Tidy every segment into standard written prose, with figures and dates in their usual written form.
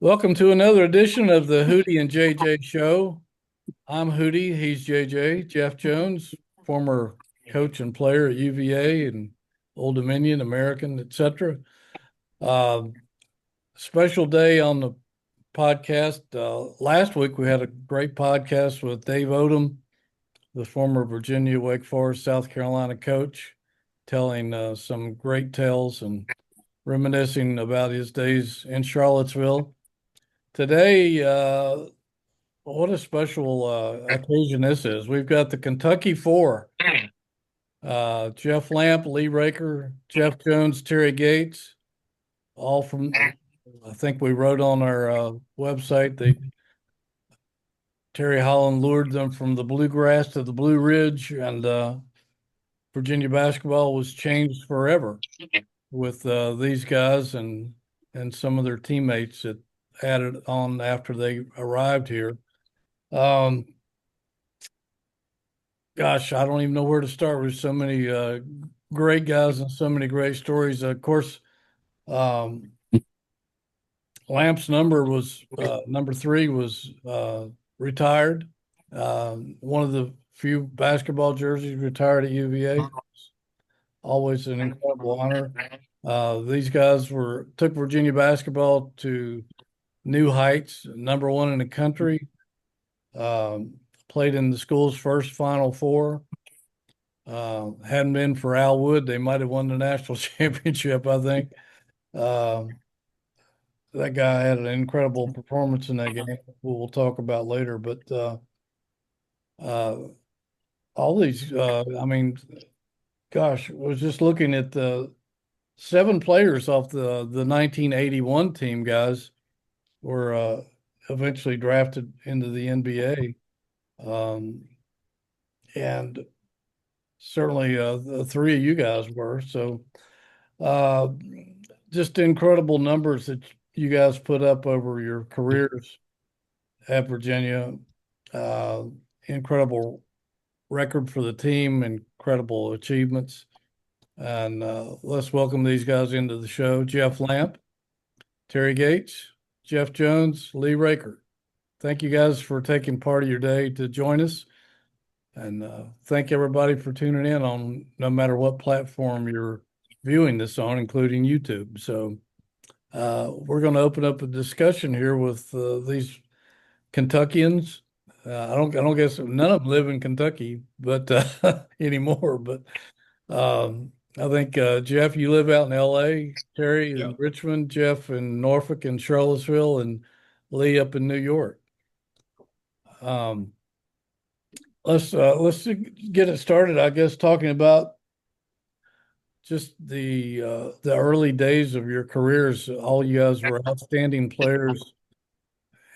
Welcome to another edition of the Hootie and JJ Show. I'm Hootie, he's JJ. Jeff Jones, former coach and player at UVA and Old Dominion, American, etc. Special day on the podcast. Last week we had a great podcast with Dave Odom, the former Virginia, Wake Forest, South Carolina coach, telling some great tales and reminiscing about his days in Charlottesville. Today, what a special occasion this is. We've got the Kentucky Four, Jeff Lamp, Lee Raker, Jeff Jones, Terry Gates, all from, I think we wrote on our website, Terry Holland lured them from the Bluegrass to the Blue Ridge, and Virginia basketball was changed forever with these guys and some of their teammates that added on after they arrived here. Um, Gosh, I don't even know where to start with so many great guys and so many great stories. Of course, um, Lamp's number three was retired. One of the few basketball jerseys retired at UVA. Always an incredible honor. These guys took Virginia basketball to new heights, number one in the country. Played in the school's first Final Four. Hadn't been for Al Wood, they might have won the national championship, I think. That guy had an incredible performance in that game. We'll talk about later. But uh, all these, gosh, I was just looking at the seven players off the 1981 team, guys, were eventually drafted into the NBA. And certainly the three of you guys were. So uh, just incredible numbers that you guys put up over your careers at Virginia. Uh, Incredible record for the team, incredible achievements. And let's welcome these guys into the show. Jeff Lamp, Terry Gates, Jeff Jones, Lee Raker. Thank you guys for taking part of your day to join us. And thank everybody for tuning in on no matter what platform you're viewing this on, including YouTube. So we're going to open up a discussion here with these Kentuckians. I don't guess none of them live in Kentucky, but anymore. But I think Jeff, you live out in L.A., Terry Yeah. in Richmond, Jeff in Norfolk and Charlottesville, and Lee up in New York. Um, let's get it started, I guess, talking about just the early days of your careers. All you guys were outstanding players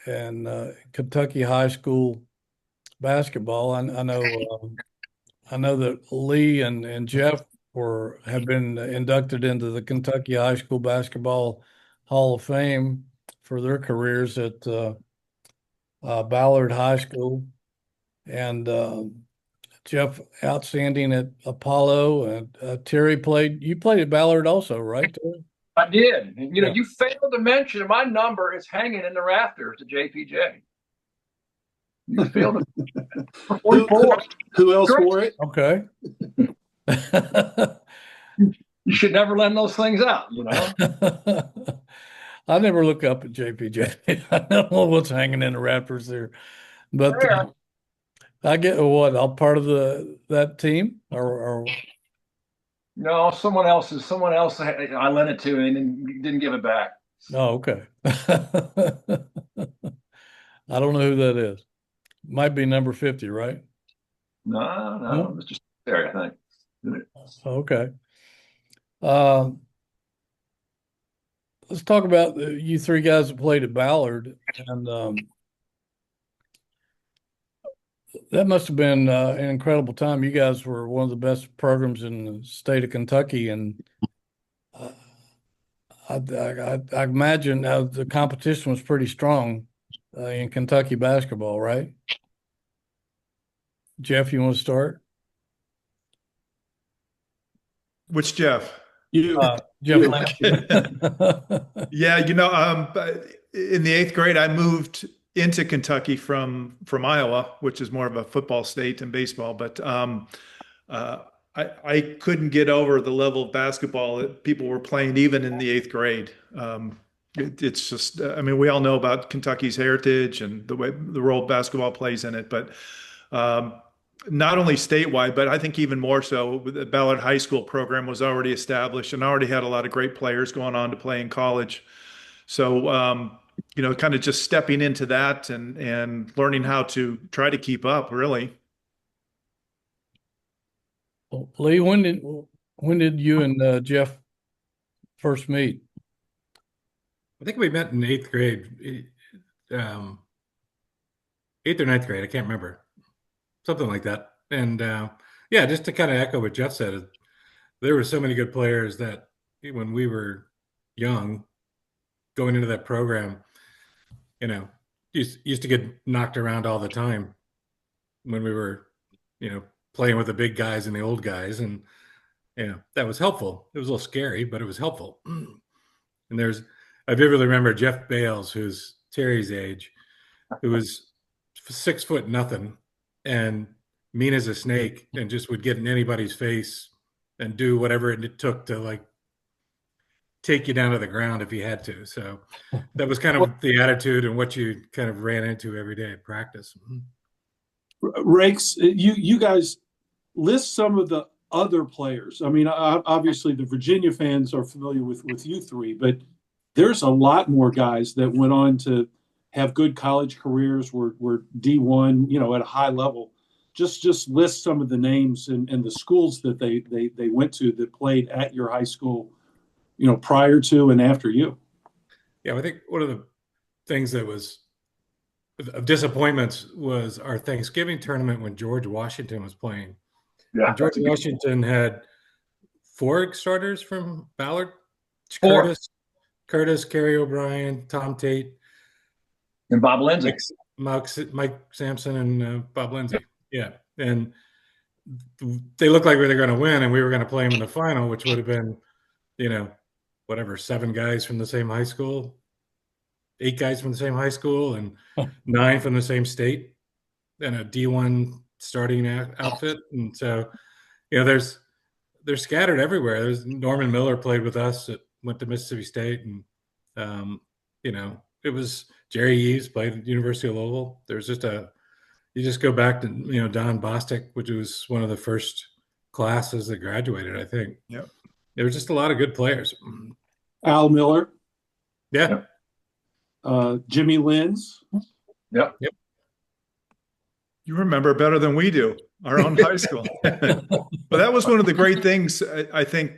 in Kentucky high school basketball. I know that Lee and Jeff have been inducted into the Kentucky High School Basketball Hall of Fame for their careers at Ballard High School, and Jeff outstanding at Apollo, and Terry you played at Ballard also, right, Terry? I did. And, Yeah. you failed to mention my number is hanging in the rafters at JPJ. You failed to Who, 44. who else Great. wore it? Okay. You should never lend those things out, I never look up at JPJ. I don't know what's hanging in the rafters there, but Fair. I get what I'm part of that team or No, someone else I lent it to and didn't give it back. oh, okay. I don't know who that is. Might be number 50, right? No, No? Mr. Terry, I think. Okay. Uh, let's talk about you three guys that played at Ballard, and that must have been an incredible time. You guys were one of the best programs in the state of Kentucky, and uh, I imagine the competition was pretty strong in Kentucky basketball, right? Jeff, you want to start? Which Jeff? You. Jeff You. Lamb. Yeah, in the eighth grade, I moved into Kentucky from Iowa, which is more of a football state than baseball. But uh, I couldn't get over the level of basketball that people were playing even in the eighth grade. It's just, I mean, we all know about Kentucky's heritage and the way the role basketball plays in it, but um, not only statewide, but I think even more so, the Ballard High School program was already established and already had a lot of great players going on to play in college. So, kind of just stepping into that and learning how to try to keep up, really. Well, Lee, when did you and Jeff first meet? I think we met in eighth grade, um, eighth or ninth grade. I can't remember, something like that. And yeah, just to kind of echo what Jeff said, there were so many good players that when we were young, going into that program, you know, used to get knocked around all the time when we were, you know, playing with the big guys and the old guys, and that was helpful. It was a little scary, but it was helpful. And I vividly remember Jeff Bales, who's Terry's age, who was 6 foot nothing and mean as a snake, and just would get in anybody's face and do whatever it took to like take you down to the ground if he had to. So that was kind of the attitude and what you kind of ran into every day at practice. Rakes, you guys list some of the other players. I mean, obviously the Virginia fans are familiar with you three, but there's a lot more guys that went on to have good college careers, were D1, at a high level. Just list some of the names and the schools that they went to that played at your high school, prior to and after you. Yeah, I think one of the things that was of disappointments was our Thanksgiving tournament when George Washington was playing. Yeah, And George Washington had four starters from Ballard: four. Curtis, Kerry O'Brien, Tom Tate, And Bob Lindsay. Mike Sampson, and Bob Lindsay. Yeah, and they looked like they were going to win, and we were going to play them in the final, which would have been, whatever, 7 guys from the same high school, 8 guys from the same high school, and 9 from the same state, and a D1 starting outfit. And so, they're scattered everywhere. There's Norman Miller played with us, went to Mississippi State, and it was Jerry Eves played at the University of Louisville. There's just you just go back to Don Bostic, which was one of the first classes that graduated, I think. Yeah, there was just a lot of good players. Al Miller. Yeah. Jimmy Lenz. Yep. you remember better than we do our own high school. But that was one of the great things, I think,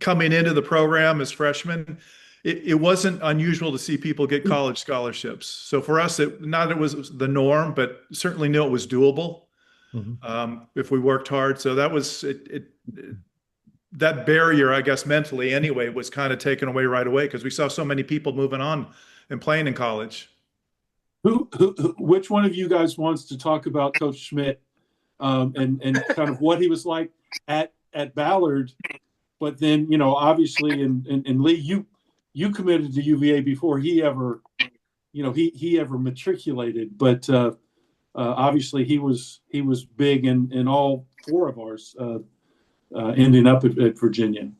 coming into the program as freshmen. It wasn't unusual to see people get college scholarships. So for us, it was the norm, but certainly knew it was doable if we worked hard. So that was that barrier, I guess, mentally anyway, was kind of taken away right away because we saw so many people moving on and playing in college. Which one of you guys wants to talk about Coach Schmidt and kind of what he was like at Ballard? But then, obviously, and Lee, you committed to UVA before he ever, he ever matriculated. But obviously, he was big in all 4 of ours, ending up at Virginia.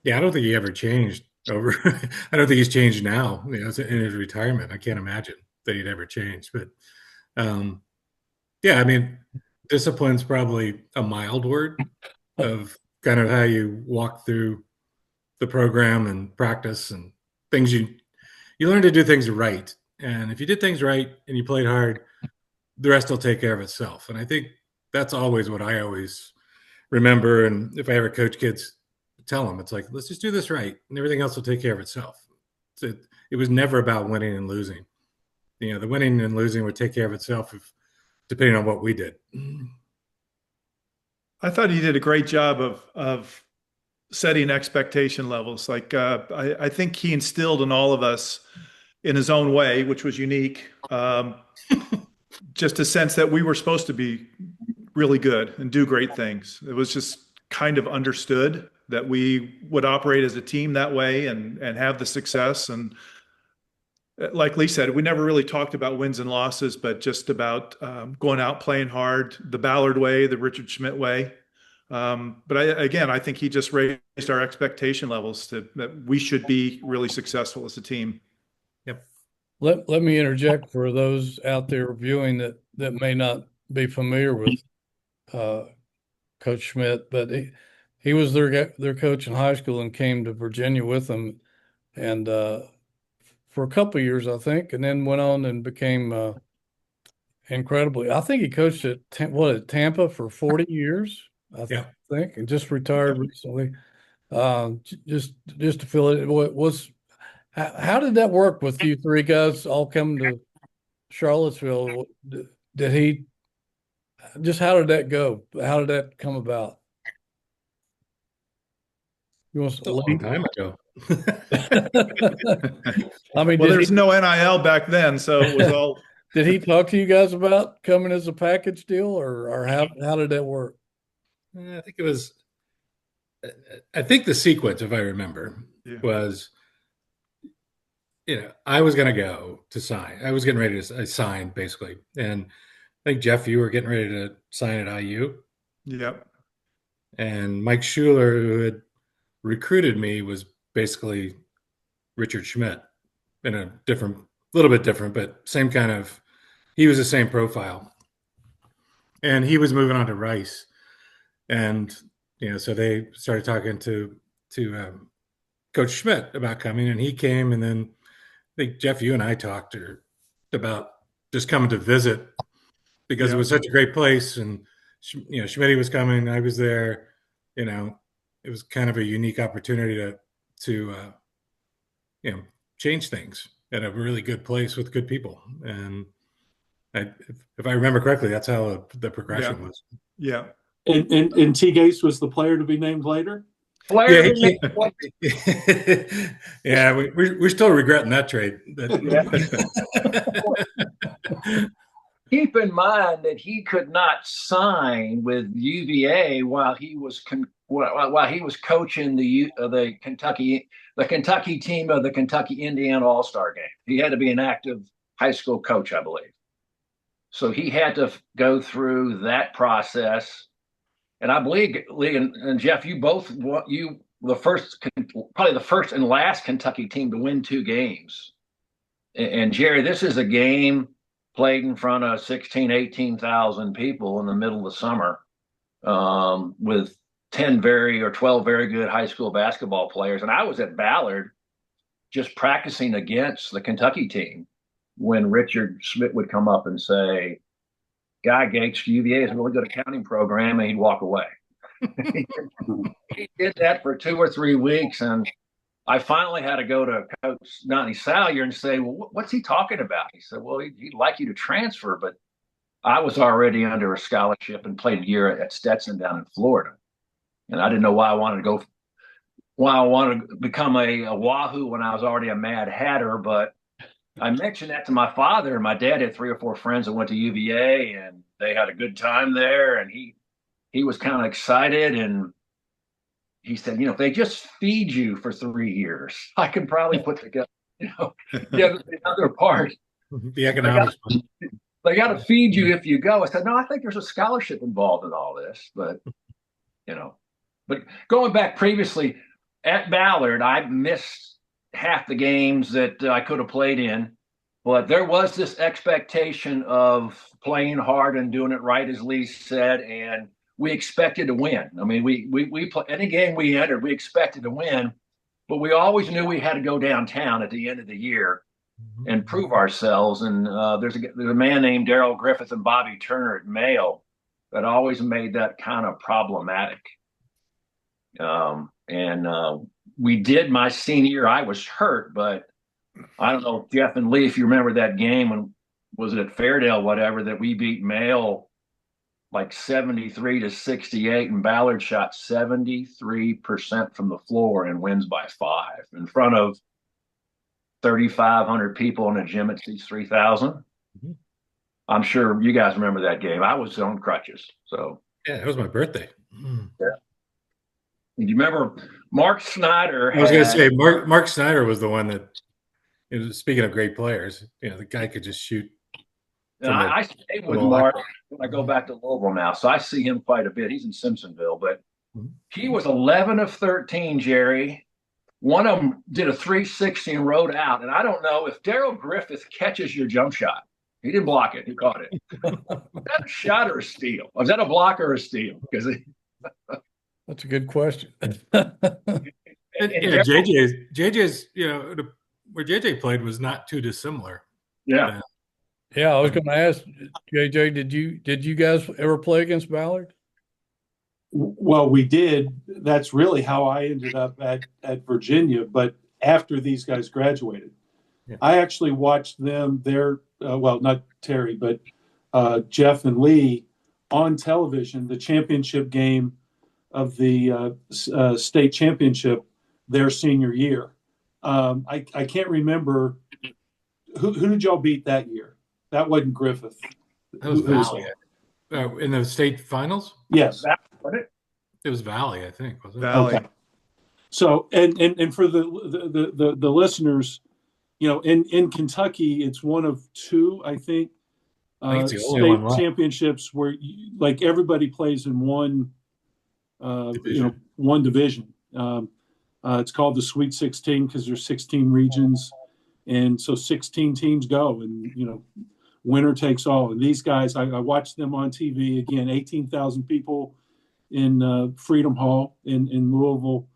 Yeah, I don't think he ever changed over. I don't think he's changed now. In his retirement, I can't imagine that he'd ever changed. But yeah, I mean, discipline's probably a mild word of kind of how you walk through the program and practice and things. You learn to do things right, and if you did things right and you played hard, the rest will take care of itself. And I think that's always what I always remember. And if I ever coach kids, tell them it's like, let's just do this right, and everything else will take care of itself. So it was never about winning and losing. The winning and losing would take care of itself depending on what we did. I thought he did a great job of setting expectation levels. Like I think he instilled in all of us, in his own way, which was unique, just a sense that we were supposed to be really good and do great things. It was just kind of understood that we would operate as a team that way and have the success. And like Lee said, we never really talked about wins and losses, but just about going out playing hard, the Ballard way, the Richard Schmidt way. But I think he just raised our expectation levels that we should be really successful as a team. Yep. Let me interject for those out there viewing that may not be familiar with Coach Schmidt, but he was their coach in high school and came to Virginia with them, and for a couple of years, I think, and then went on and became incredibly. I think he coached at Tampa for 40 years, I think, and just retired recently. Just to fill it, how did that work with you three guys all coming to Charlottesville? Did he how did that go? How did that come about? You want A long time ago. I mean, well, there's no NIL back then, so it was all. Did he talk to you guys about coming as a package deal, or how did that work? I think it was. I think the sequence, if I remember, was, I was going to go to sign. I was getting ready to sign, basically, and I think Jeff, you were getting ready to sign at IU. Yep. And Mike Schuler, who had recruited me, was basically Richard Schmidt in a little bit different, but same kind of. He was the same profile, and he was moving on to Rice, and so they started talking to Coach Schmidt about coming, and he came, and then I think Jeff, you and I talked about just coming to visit because it was such a great place, and Schmidt was coming, I was there, it was kind of a unique opportunity to change things at a really good place with good people, and if I remember correctly, that's how the progression was. Yeah. And T. Gates was the player to be named later? Player yeah, we're still regretting that trade. Keep in mind that he could not sign with UVA while he was coaching the Kentucky team of the Kentucky Indiana All-Star game. He had to be an active high school coach, I believe. So he had to go through that process. And I believe, Lee and Jeff, probably the first and last Kentucky team to win 2 games. And Jerry, this is a game played in front of 16, 18,000 people in the middle of the summer, with 12 very good high school basketball players. And I was at Ballard just practicing against the Kentucky team when Richard Schmidt would come up and say, Guy Gates, UVA is a really good accounting program, and he'd walk away. He did that for 2 or 3 weeks, and I finally had to go to Coach Donnie Salyer and say, well, what's he talking about? He said, well, he'd like you to transfer, but I was already under a scholarship and played a year at Stetson down in Florida. And I didn't know why I wanted to become a Wahoo when I was already a Mad Hatter, but I mentioned that to my father, and my dad had 3 or 4 friends that went to UVA, and they had a good time there, and he was kind of excited, and he said, if they just feed you for 3 years, I can probably put together, the other part. The economics. They got to feed you if you go. I said, no, I think there's a scholarship involved in all this, but going back previously at Ballard, I missed half the games that I could have played in, but there was this expectation of playing hard and doing it right, as Lee said, and we expected to win. I mean, we play any game we entered, we expected to win, but we always knew we had to go downtown at the end of the year and prove ourselves. And there's a man named Darrell Griffith and Bobby Turner at Mayo that always made that kind of problematic. We did my senior year. I was hurt, but I don't know, Jeff and Lee, if you remember that game when was it at Fairdale, whatever, that we beat Mayo like 73-68, and Ballard shot 73% from the floor and wins by 5 in front of 3,500 people in a gym that seats 3,000. Mm-hmm. I'm sure you guys remember that game. I was on crutches, so yeah, it was my birthday. Yeah. Do you remember Mark Snyder? I was going to say Mark Snyder was the one that speaking of great players, the guy could just shoot. And I stayed with Mark when I go back to Louisville now, so I see him quite a bit. He's in Simpsonville, but he was 11 of 13, Jerry. One of them did a 360 and rode out. And I don't know if Darrell Griffith catches your jump shot. He didn't block it. He caught it. Was that a shot or a steal? Was that a block or a steal? Because that's a good question. JJ's, where JJ played was not too dissimilar. Yeah. Yeah, I was going to ask JJ, did you guys ever play against Ballard? Well, we did. That's really how I ended up at Virginia. But after these guys graduated, I actually watched them not Terry, but Jeff and Lee on television, the championship game of the state championship their senior year. I can't remember who did y'all beat that year? That wasn't Griffith. That was Valley. In the state finals? Yes. It was Valley, I think. Was it? Valley. Okay. So, and for the listeners, in Kentucky, it's one of two, I think state championships where like everybody plays in one division. One division. It's called the Sweet 16 because there's 16 regions, and so 16 teams go, and winner takes all. And these guys, I watched them on TV again. 18,000 people in Freedom Hall in Louisville,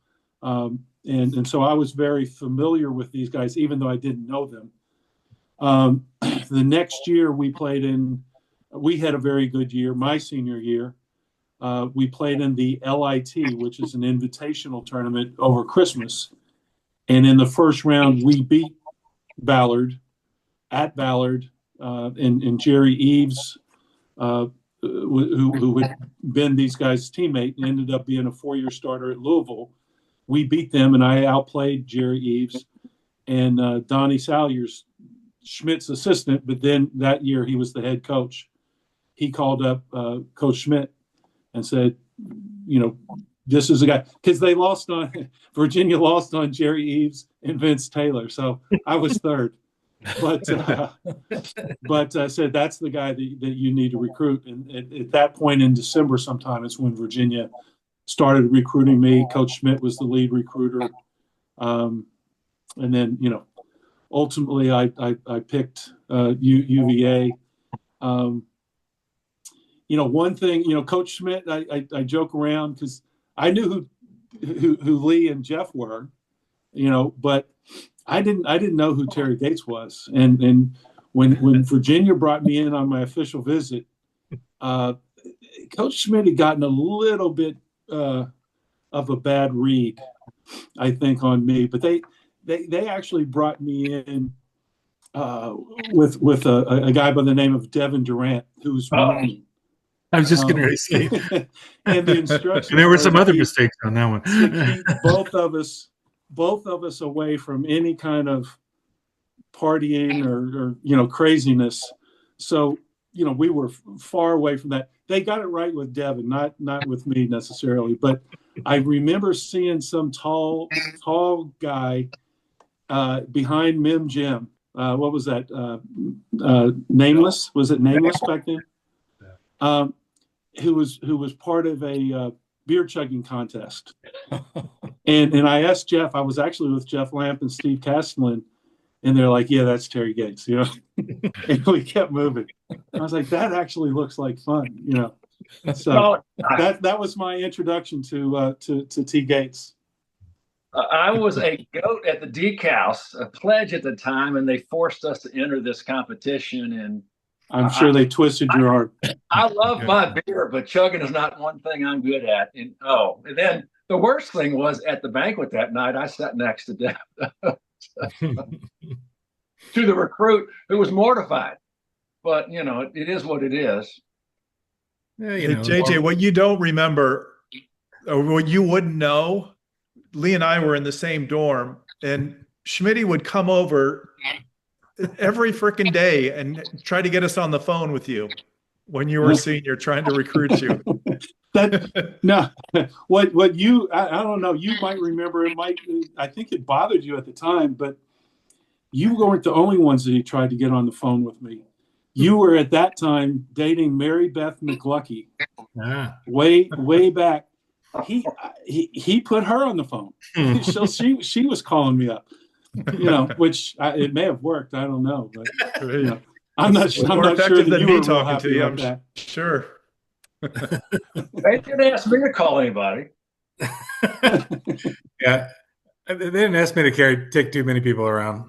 and so I was very familiar with these guys, even though I didn't know them. The next year we had a very good year. My senior year, we played in the LIT, which is an invitational tournament over Christmas. And in the first round, we beat Ballard at Ballard, and Jerry Eves, who had been these guys' teammate and ended up being a 4-year starter at Louisville. We beat them, and I outplayed Jerry Eves and Donnie Salyers, Schmidt's assistant, but then that year he was the head coach. He called up Coach Schmidt and said, this is a guy, because Virginia lost on Jerry Eves and Vince Taylor. So I was third. But said that's the guy that you need to recruit. And at that point in December sometime is when Virginia started recruiting me. Coach Schmidt was the lead recruiter. And then, ultimately I picked UVA. One thing, Coach Schmidt, I joke around because I knew who Lee and Jeff were, but I didn't know who Terry Gates was. And when Virginia brought me in on my official visit, Coach Schmidt had gotten a little bit of a bad read, I think, on me. But they actually brought me in with a guy by the name of Devin Durant, who's Marine. I was just going to say. And the instructions. And there were some other mistakes on that one. To keep both of us away from any kind of partying or craziness. So we were far away from that. They got it right with Devin, not with me necessarily. But I remember seeing some tall guy behind Mim Jim. What was that? Nameless? Was it Nameless back then? Who was part of a beer chugging contest. And I asked Jeff, I was actually with Jeff Lamp and Steve Castellan, and they're like, yeah, that's Terry Gates, and we kept moving. I was like, that actually looks like fun, So that was my introduction to T. Gates. I was a goat at the decals, a pledge at the time, and they forced us to enter this competition. And I'm sure they twisted your arm. I love my beer, but chugging is not one thing I'm good at. And then the worst thing was at the banquet that night, I sat next to Deb, to the recruit who was mortified. But, it is what it is. Yeah, JJ, what you don't remember or what you wouldn't know, Lee and I were in the same dorm, and Schmitty would come over every freaking day and try to get us on the phone with you when you were a senior trying to recruit you. What you, I don't know, you might remember, I think it bothered you at the time, but you weren't the only ones that he tried to get on the phone with me. You were at that time dating Mary Beth McLucky, way back. He put her on the phone. So she was calling me up, which it may have worked. I don't know, but I'm not sure that you were real happy about that. Sure. They didn't ask me to call anybody. Yeah, they didn't ask me to take too many people around.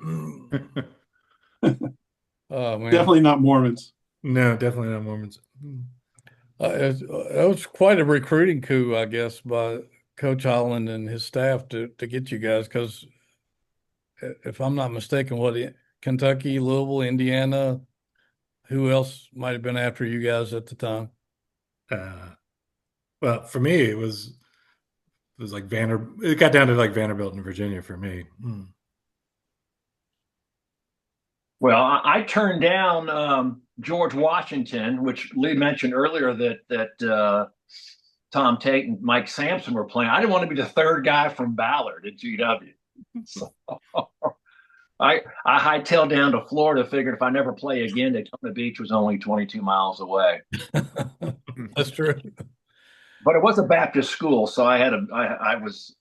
Oh man, definitely not Mormons. No, definitely not Mormons. It was quite a recruiting coup, I guess, by Coach Holland and his staff to get you guys. Because if I'm not mistaken, Kentucky, Louisville, Indiana, who else might have been after you guys at the time? Well, for me, it was like Vanderbilt. It got down to like Vanderbilt and Virginia for me. Well, I turned down George Washington, which Lee mentioned earlier that Tom Tate and Mike Sampson were playing. I didn't want to be the third guy from Ballard at GW. So I hightailed down to Florida, figured if I never play again, Daytona Beach was only 22 miles away. That's true. But it was a Baptist school, so I was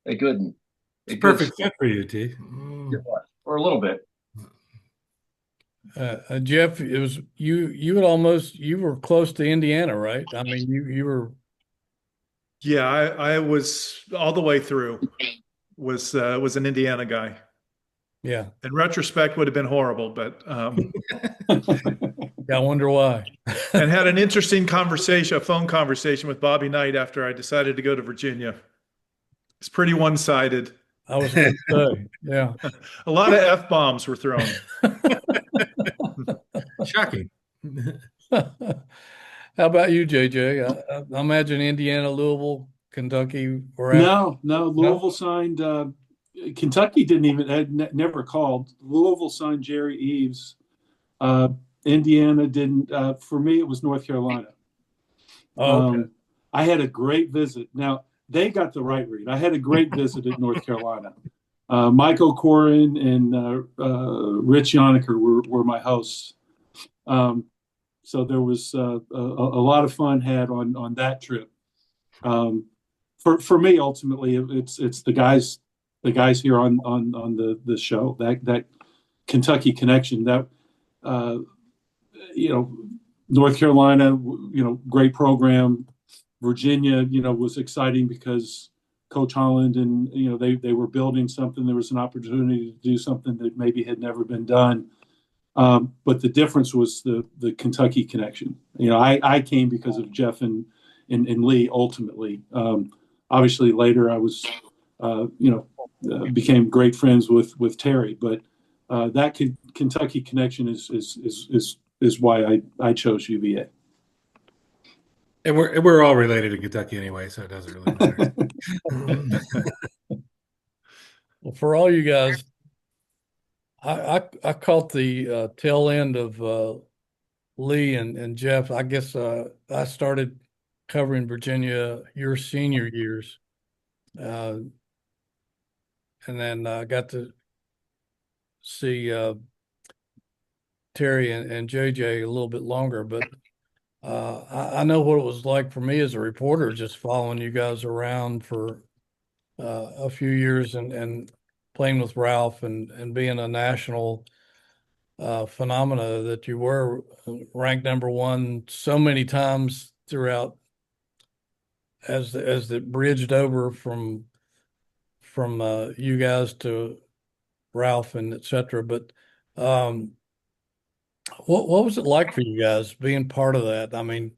a good, perfect fit for you, T. For a little bit. Jeff, it was you were close to Indiana, right? I mean, you were. Yeah, I was all the way through. Was an Indiana guy. Yeah. In retrospect, would have been horrible, but I wonder why. And had an interesting conversation, a phone conversation with Bobby Knight after I decided to go to Virginia. It's pretty one-sided. I was going to say, yeah. A lot of F-bombs were thrown. Shocking. How about you, JJ? I imagine Indiana, Louisville, Kentucky were out. No. Louisville signed. Kentucky never called. Louisville signed Jerry Eves. Indiana didn't. For me, it was North Carolina. Oh, okay. I had a great visit. Now, they got the right read. I had a great visit at North Carolina. Michael Corin and Rich Yoniker were my hosts. So there was a lot of fun had on that trip. For me, ultimately, it's the guys here on the show, that Kentucky connection, that North Carolina, great program. Virginia, was exciting because Coach Holland and they were building something. There was an opportunity to do something that maybe had never been done. But the difference was the Kentucky connection. I came because of Jeff and Lee ultimately. Obviously later I was became great friends with Terry, but that Kentucky connection is why I chose UVA. And we're all related in Kentucky anyway, so it doesn't really matter. Well, for all you guys, I caught the tail end of Lee and Jeff. I guess I started covering Virginia your senior years, and then I got to see Terry and JJ a little bit longer, but I know what it was like for me as a reporter, just following you guys around for a few years and playing with Ralph and being a national phenomena that you were, ranked number one so many times throughout as it bridged over from you guys to Ralph and et cetera. But what was it like for you guys being part of that? I mean,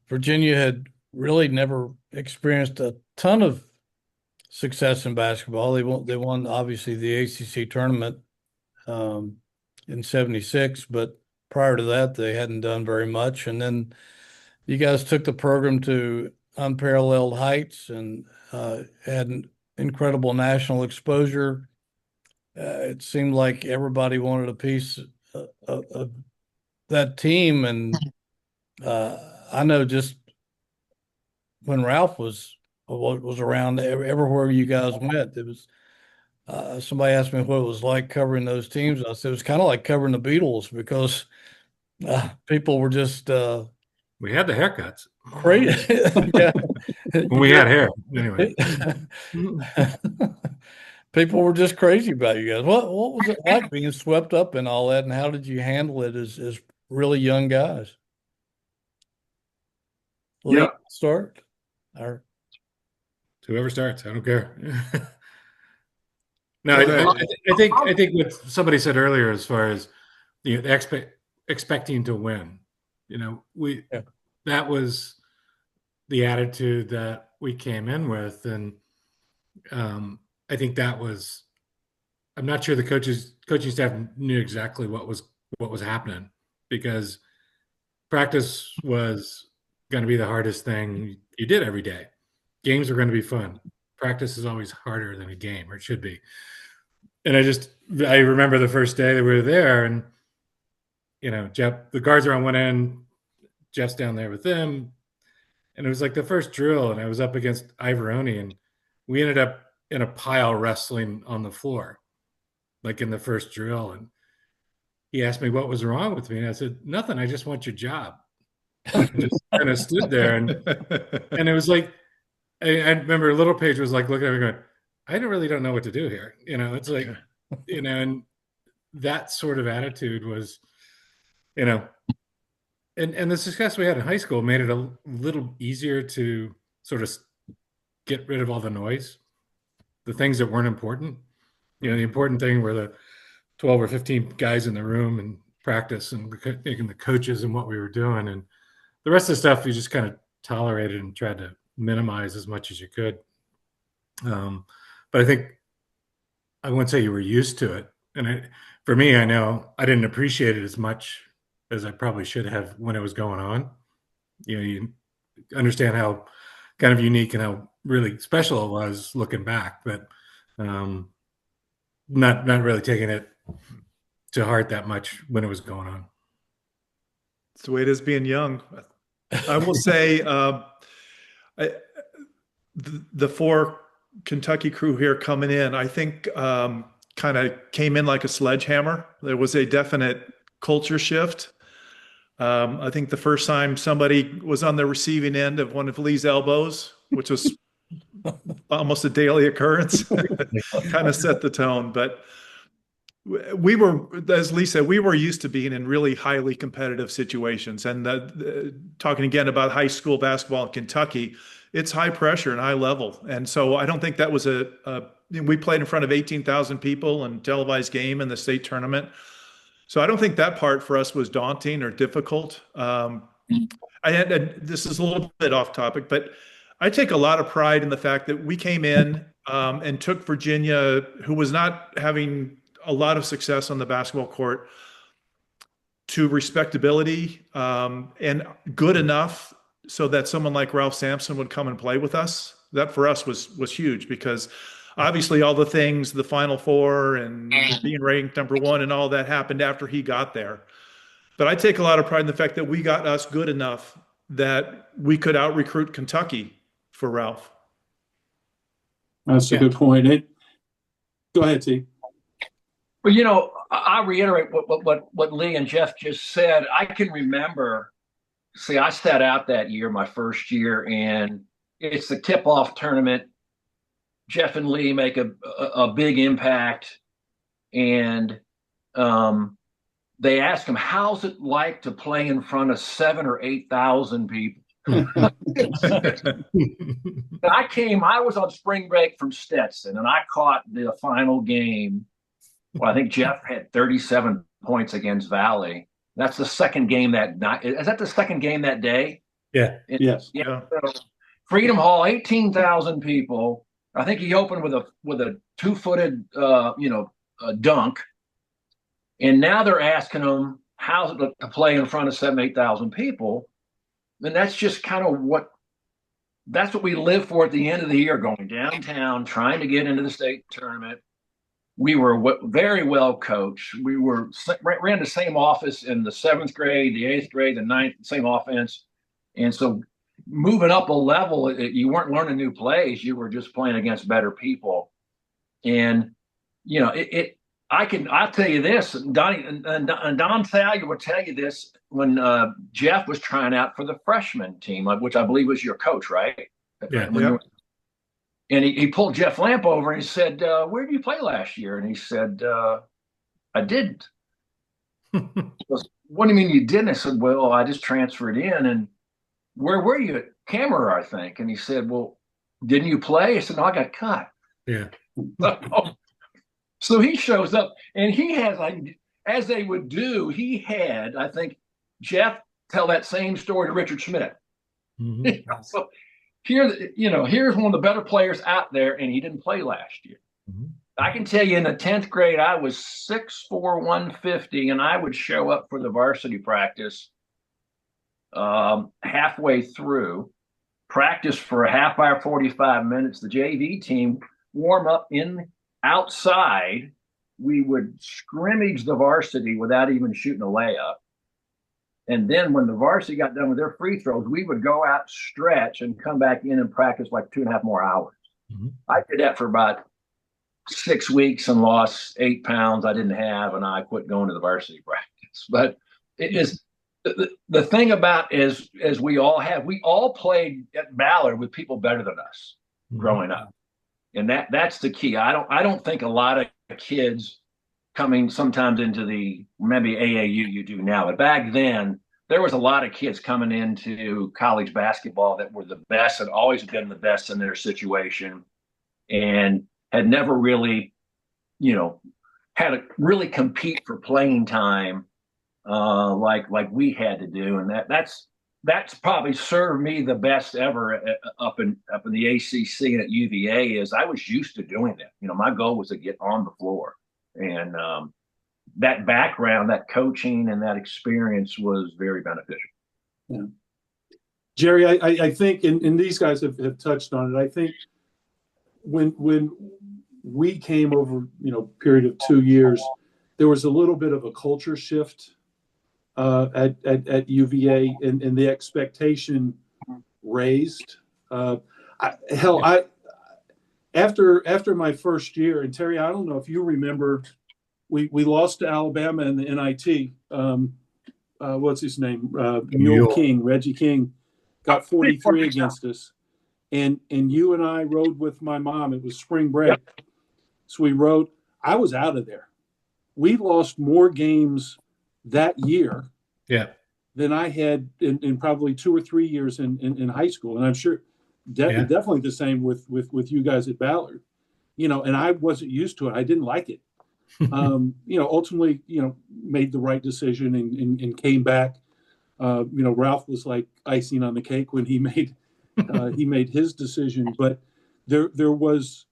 Virginia had really never experienced a ton of success in basketball. They won obviously the ACC tournament in '76, but prior to that, they hadn't done very much. And then you guys took the program to unparalleled heights and had an incredible national exposure. It seemed like everybody wanted a piece of that team, and I know just when Ralph was around, everywhere you guys went, it was somebody asked me what it was like covering those teams. I said it was kind of like covering the Beatles because people were just We had the haircuts crazy. Yeah. when we had hair. Anyway, People were just crazy about you guys. What was it like being swept up in all that, and how did you handle it as really young guys? Lee, Yeah. start. Or whoever starts, I don't care. No, Go ahead. I think what somebody said earlier, as far as the expecting to win, Yeah. that was the attitude that we came in with, and I think that was. I'm not sure the coaching staff knew exactly what was happening, because practice was going to be the hardest thing you did every day. Games are going to be fun. Practice is always harder than a game, or it should be. And I remember the first day that we were there, and Jeff, the guards are on one end, Jeff's down there with them, and it was like the first drill, and I was up against Ivoroni, and we ended up in a pile wrestling on the floor, like in the first drill. And he asked me what was wrong with me, and I said, nothing, I just want your job. I just kind of stood there, and it was like, I remember Little Page was like looking at me going, I really don't know what to do here. It's like, and that sort of attitude was, and the success we had in high school made it a little easier to sort of get rid of all the noise, the things that weren't important. The important thing were the 12 or 15 guys in the room and practice, and the coaches and what we were doing. And the rest of the stuff you just kind of tolerated and tried to minimize as much as you could. But I think I wouldn't say you were used to it. And for me, I know I didn't appreciate it as much as I probably should have when it was going on. You understand how kind of unique and how really special it was looking back, but not really taking it to heart that much when it was going on. It's the way it is being young. I will say the four Kentucky crew here coming in, I think kind of came in like a sledgehammer. There was a definite culture shift. I think the first time somebody was on the receiving end of one of Lee's elbows, which was almost a daily occurrence, kind of set the tone. But we were, as Lee said, we were used to being in really highly competitive situations. And talking again about high school basketball in Kentucky, it's high pressure and high level. And so I don't think that was we played in front of 18,000 people in televised game in the state tournament. So I don't think that part for us was daunting or difficult. This is a little bit off topic, but I take a lot of pride in the fact that we came in and took Virginia, who was not having a lot of success on the basketball court, to respectability and good enough so that someone like Ralph Sampson would come and play with us. That for us was huge, because obviously all the things, the Final Four and being ranked number one and all that happened after he got there. But I take a lot of pride in the fact that we got us good enough that we could out-recruit Kentucky for Ralph. That's a good point. Go ahead, T. Well, I reiterate what Lee and Jeff just said. I can remember, I sat out that year, my first year, and it's the tip-off tournament. Jeff and Lee make a big impact, and they ask him, how's it like to play in front of 7,000 or 8,000 people? I was on spring break from Stetson, and I caught the final game. Well, I think Jeff had 37 points against Valley. That's the second game that night. Is that the second game that day? Yeah. Yes. Yeah. So Freedom Hall, 18,000 people. I think he opened with a 2-footed, dunk. And now they're asking him how's it look to play in front of 7,000, 8,000 people. And that's just kind of that's what we live for at the end of the year, going downtown, trying to get into the state tournament. We were very well coached. We ran the same office in the 7th grade, the 8th grade, the 9th, same offense. And so moving up a level, you weren't learning new plays. You were just playing against better people. And I'll tell you this, Donnie and Don Thalia will tell you this when Jeff was trying out for the freshman team, which I believe was your coach, right? Yeah. And he pulled Jeff Lamp over and he said, where did you play last year? And he said, I didn't. He goes, what do you mean you didn't? I said, well, I just transferred in. And where were you? At Cameron, I think. And he said, well, didn't you play? I said, no, I got cut. Yeah. So he shows up and he has, like, as they would do, he had, I think, Jeff tell that same story to Richard Schmidt. Mm-hmm. So here's one of the better players out there, and he didn't play last year. Mm-hmm. I can tell you in the 10th grade, I was 6'4", 150, and I would show up for the varsity practice halfway through, practice for a half hour, 45 minutes. The JV team warm up outside. We would scrimmage the varsity without even shooting a layup. And then when the varsity got done with their free throws, we would go out, stretch, and come back in and practice like 2.5 more hours. Mm-hmm. I did that for about 6 weeks and lost 8 pounds I didn't have, and I quit going to the varsity practice. But it is the thing about is, as we all played at Ballard with people better than us growing up. And that's the key. I don't think a lot of kids coming sometimes into the maybe AAU you do now, but back then there was a lot of kids coming into college basketball that were the best, had always been the best in their situation, and had never really, had to really compete for playing time like we had to do, and that's probably served me the best ever up in the ACC and at UVA. Is I was used to doing that. My goal was to get on the floor. And that background, that coaching, and that experience was very beneficial. Yeah. Jerry, I think, and these guys have touched on it. I think when we came over, period of 2 years, there was a little bit of a culture shift at UVA, and the expectation raised. After my first year, and Terry, I don't know if you remember, we lost to Alabama in the NIT. What's his name? Reggie King, got 43 against us. And you and I rode with my mom. It was spring break. Yep. So we rode. I was out of there. We lost more games that year than I had in probably 2 or 3 years in high school. And I'm sure definitely the same with you guys at Ballard, and I wasn't used to it. I didn't like it. Ultimately, made the right decision and came back. Ralph was like icing on the cake when he made his decision, but there was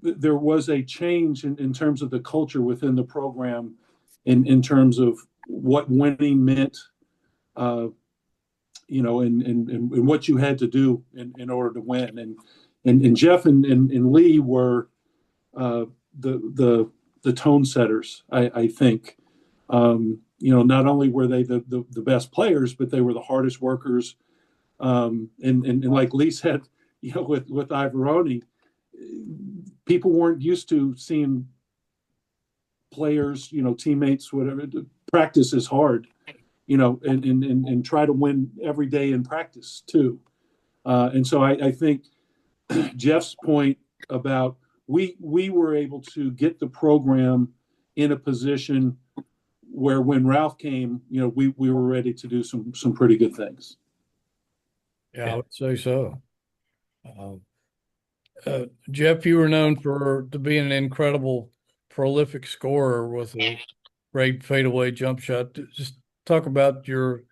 a change in terms of the culture within the program, in terms of what winning meant, and what you had to do in order to win. And Jeff and Lee were the tone setters, I think. Not only were they the best players, but they were the hardest workers. And like Lee said, with Ivoroni, people weren't used to seeing players, teammates, whatever, practice is hard, and try to win every day in practice too. And so I think Jeff's point about we were able to get the program in a position where when Ralph came, we were ready to do some pretty good things. Yeah, I would say so. Jeff, you were known to be an incredible, prolific scorer with a great fadeaway jump shot. Just talk about your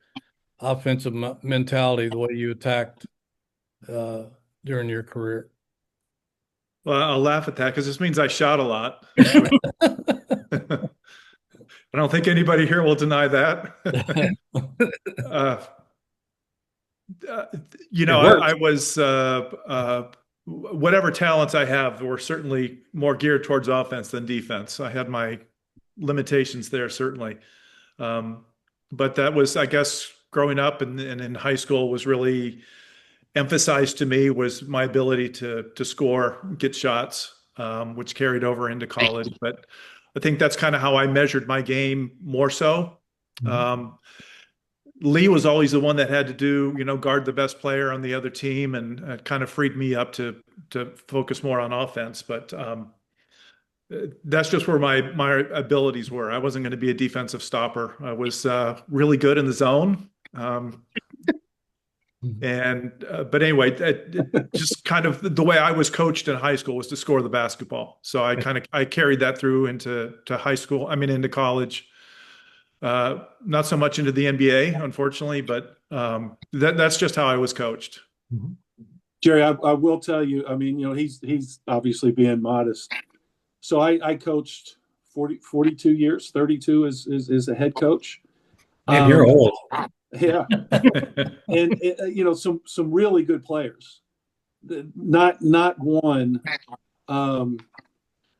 offensive mentality, the way you attacked during your career. Well, I'll laugh at that because this means I shot a lot. I don't think anybody here will deny that. I was whatever talents I have were certainly more geared towards offense than defense. I had my limitations there, certainly. But that was, I guess, growing up and in high school was really emphasized to me was my ability to score, get shots. which carried over into college. But I think that's kind of how I measured my game more so. Lee was always the one that had to do, guard the best player on the other team, and it kind of freed me up to focus more on offense. But that's just where my abilities were. I wasn't going to be a defensive stopper. I was really good in the zone. But anyway, just kind of the way I was coached in high school was to score the basketball. So I carried that through into high school. I mean, into college. Not so much into the NBA, unfortunately, but that's just how I was coached. Jerry, I will tell you. I mean, he's obviously being modest. So I coached 42 years. 32 is a head coach. Man, you're old. Yeah, and some really good players. Not one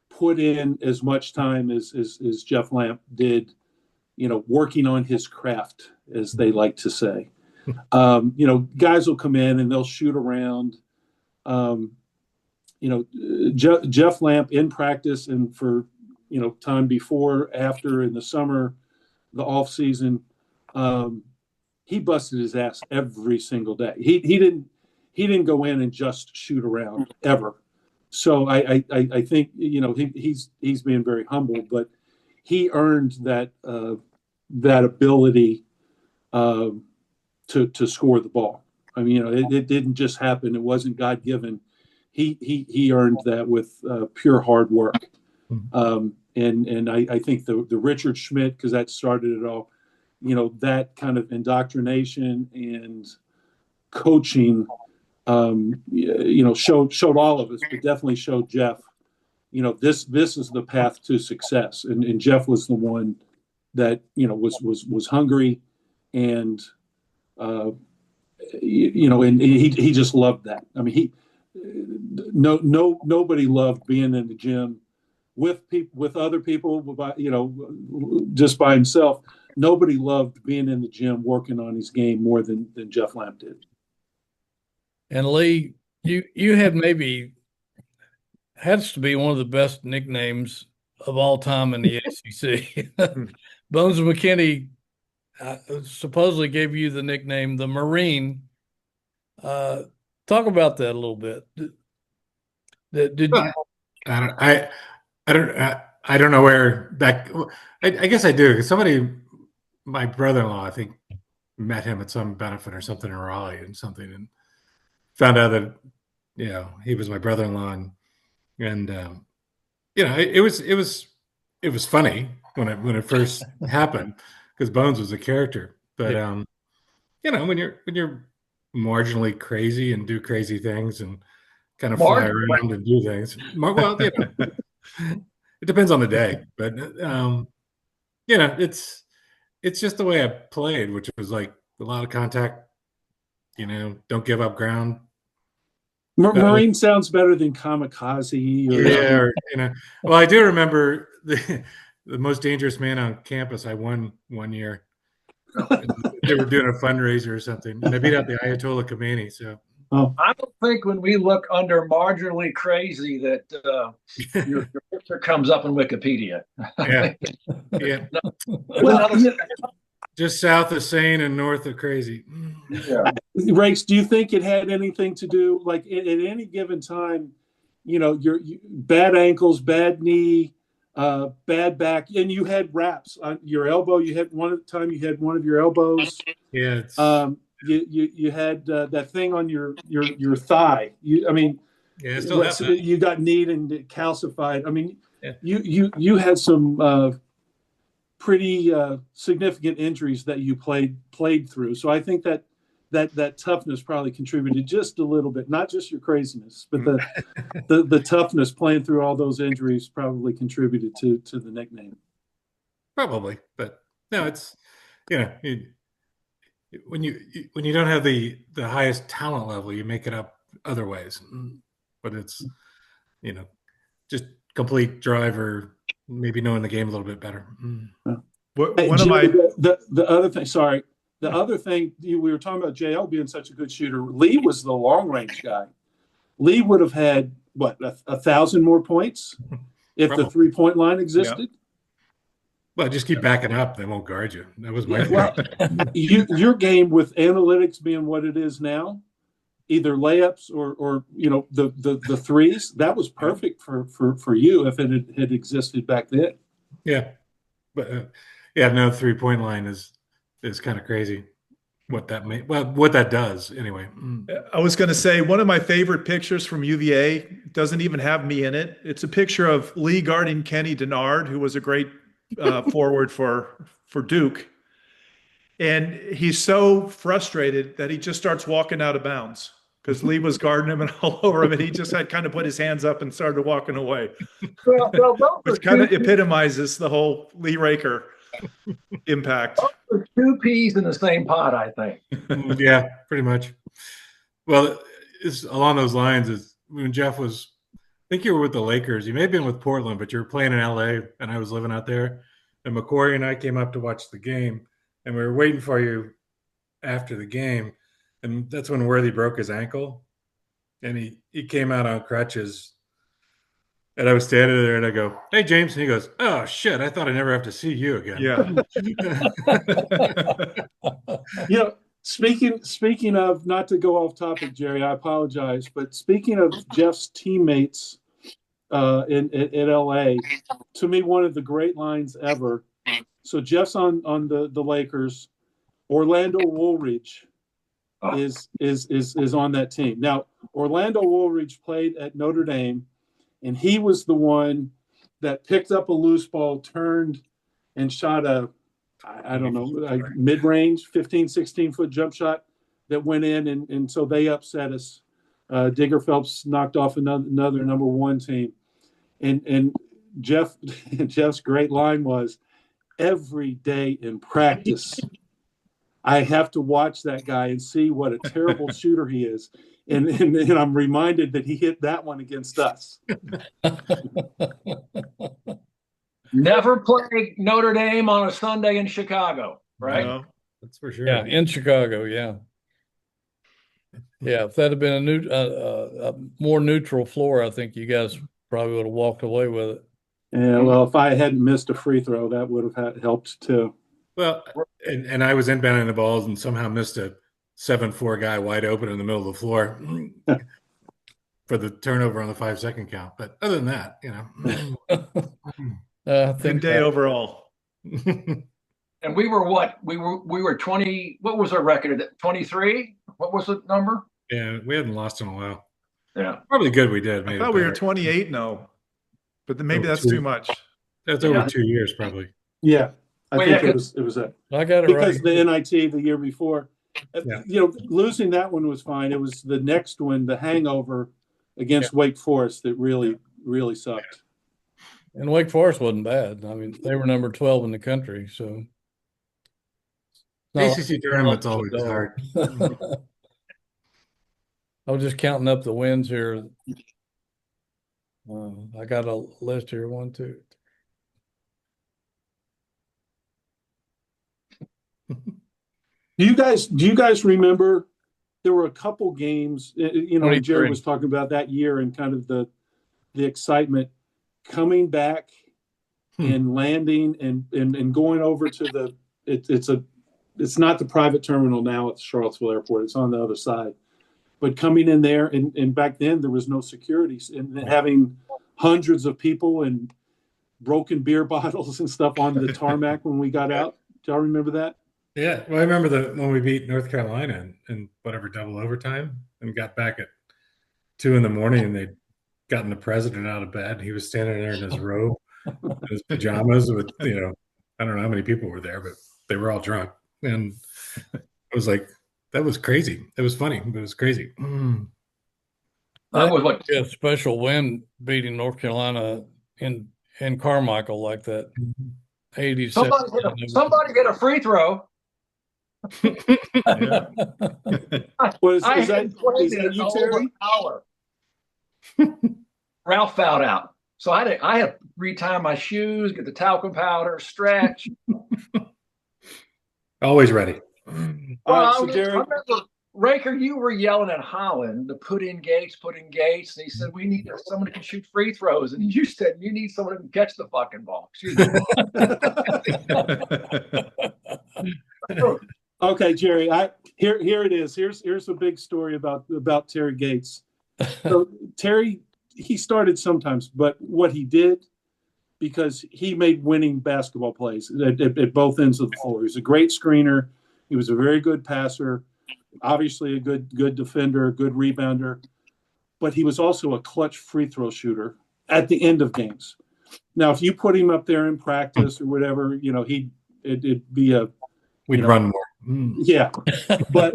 put in as much time as Jeff Lamp did. Working on his craft, as they like to say. Guys will come in and they'll shoot around. Jeff Lamp in practice and for time before, after, in the summer, the off season. He busted his ass every single day. He didn't go in and just shoot around ever. So I think he's being very humble, but he earned that ability to score the ball. I mean, it didn't just happen. It wasn't God given. He earned that with pure hard work. And I think the Richard Schmidt, because that started it all. That kind of indoctrination and coaching, showed all of us, but definitely showed Jeff, this is the path to success. And Jeff was the one that, was hungry and, and he just loved that. I mean, nobody loved being in the gym with other people, just by himself. Nobody loved being in the gym working on his game more than Jeff Lamp did. And Lee, you had has to be one of the best nicknames of all time in the ACC. Bones McKinney supposedly gave you the nickname the Marine. Talk about that a little bit. Did you? I don't know where that. I guess I do, because my brother-in-law, I think, met him at some benefit or something in Raleigh and found out that he was my brother-in-law, and it was funny when it first happened, because Bones was a character, but when you're marginally crazy and do crazy things and kind of fly around and do things, well, it depends on the day, but it's just the way I played, which was like a lot of contact, don't give up ground. Marine sounds better than kamikaze. Well, I do remember the most dangerous man on campus I won one year. They were doing a fundraiser or something, and I beat out the Ayatollah Khomeini. So I don't think when we look under marginally crazy that your picture comes up in Wikipedia. Yeah. Well, just south of sane and north of crazy. Yeah. Rakes, do you think it had anything to do, like at any given time, your bad ankles, bad knee, bad back, and you had wraps on your elbow? You had one of your elbows. Yeah. You had that thing on your thigh. You got kneed and calcified. I mean, you had some pretty significant injuries that you played through. So I think that toughness probably contributed just a little bit, not just your craziness, but the toughness playing through all those injuries probably contributed to the nickname. Probably, but no, it's when you don't have the highest talent level, you make it up other ways. But it's just complete drive, or maybe knowing the game a little bit better. The other thing. Sorry, the other thing we were talking about JL being such a good shooter. Lee was the long range guy. Lee would have had what, 1,000 more points if the 3-point line existed? Well, just keep backing up. They won't guard you. That was my Well, your game with analytics being what it is now, either layups or the threes, that was perfect for you if it had existed back then. Yeah, but no 3-point line is kind of crazy. What that does anyway. I was going to say one of my favorite pictures from UVA doesn't even have me in it. It's a picture of Lee guarding Kenny Denard, who was a great forward for Duke. And he's so frustrated that he just starts walking out of bounds because Lee was guarding him and all over him. And he just had kind of put his hands up and started walking away, which kind of epitomizes the whole Lee Raker impact. Those are 2 peas in the same pot, I think. Yeah, pretty much. Well, it's along those lines is when Jeff was, I think you were with the Lakers. You may have been with Portland, but you were playing in LA and I was living out there. And McCory and I came up to watch the game and we were waiting for you after the game. And that's when Worthy broke his ankle. And he came out on crutches. And I was standing there and I go, "Hey, James." And he goes, "Oh, shit. I thought I never have to see you again." Yeah. Speaking of, not to go off topic, Jerry, I apologize, but speaking of Jeff's teammates in LA, to me, one of the great lines ever. So Jeff's on the Lakers. Orlando Woolridge is on that team. Now, Orlando Woolridge played at Notre Dame, and he was the one that picked up a loose ball, turned, and shot a mid-range 15, 16-foot jump shot that went in, and so they upset us. Digger Phelps knocked off another number 1 team. And Jeff's great line was, "Every day in practice, I have to watch that guy and see what a terrible shooter he is." And I'm reminded that he hit that one against us. Never play Notre Dame on a Sunday in Chicago, right? No. That's for sure. Yeah, in Chicago, yeah. Yeah, if that had been a more neutral floor, I think you guys probably would have walked away with it. Yeah, well, if I hadn't missed a free throw, that would have helped too. Well, and I was inbounding the balls and somehow missed a 7'4" guy wide open in the middle of the floor for the turnover on the 5-second count. But other than that, Good day overall. And we were what? We were 20. What was our record? 23? What was the number? Yeah, we hadn't lost in a while. Yeah, probably good we did. I thought we were 28-0, but maybe that's too much. That's over 2 years, probably. Yeah, I think it was that. I got it because right. the NIT the year before, losing that one was fine. It was the next one, the hangover against Wake Forest, that really sucked. And Wake Forest wasn't bad. I mean, they were number 12 in the country, so. ACC tournament's always hard. I was just counting up the wins here. I got a list here. 1, 2. Do you guys remember there were a couple games, Jerry was talking about that year and kind of the excitement coming back and landing and going over to it's not the private terminal now at the Charlottesville airport. It's on the other side. But coming in there, and back then there was no security, and having hundreds of people and broken beer bottles and stuff on the tarmac when we got out. Do y'all remember that? Yeah. Well, I remember when we beat North Carolina in whatever double overtime and got back at 2 a.m. and they'd gotten the president out of bed. He was standing there in his robe, in his pajamas with, I don't know how many people were there, but they were all drunk. And I was like, that was crazy. It was funny, but it was crazy. That was what a special win beating North Carolina in Carmichael like that. 87. Somebody hit a free throw. Is that you, Terry? Ralph fouled out. So I had to retie my shoes, get the talcum powder, stretch. Always ready. All right, so Jerry, Raker, you were yelling at Holland to put in Gates. And he said, we need someone who can shoot free throws. And you said, you need someone who can catch the fucking ball. Excuse me. Okay, Jerry, here it is. Here's a big story about Terry Gates. So Terry, he started sometimes, but what he did, because he made winning basketball plays at both ends of the floor. He was a great screener. He was a very good passer, obviously a good defender, a good rebounder, but he was also a clutch free throw shooter at the end of games. Now, if you put him up there in practice or whatever, it'd be a We'd run more. Yeah, but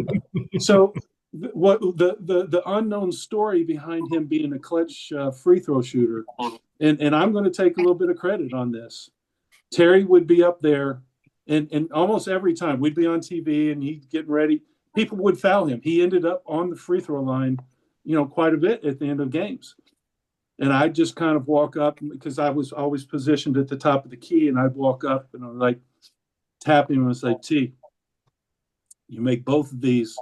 so what the unknown story behind him being a clutch free throw shooter, and I'm going to take a little bit of credit on this. Terry would be up there, and almost every time we'd be on TV and he'd getting ready, people would foul him. He ended up on the free throw line, quite a bit at the end of games. And I'd just kind of walk up because I was always positioned at the top of the key, and I'd walk up and I'm like, tap him and say, T, you make both of these,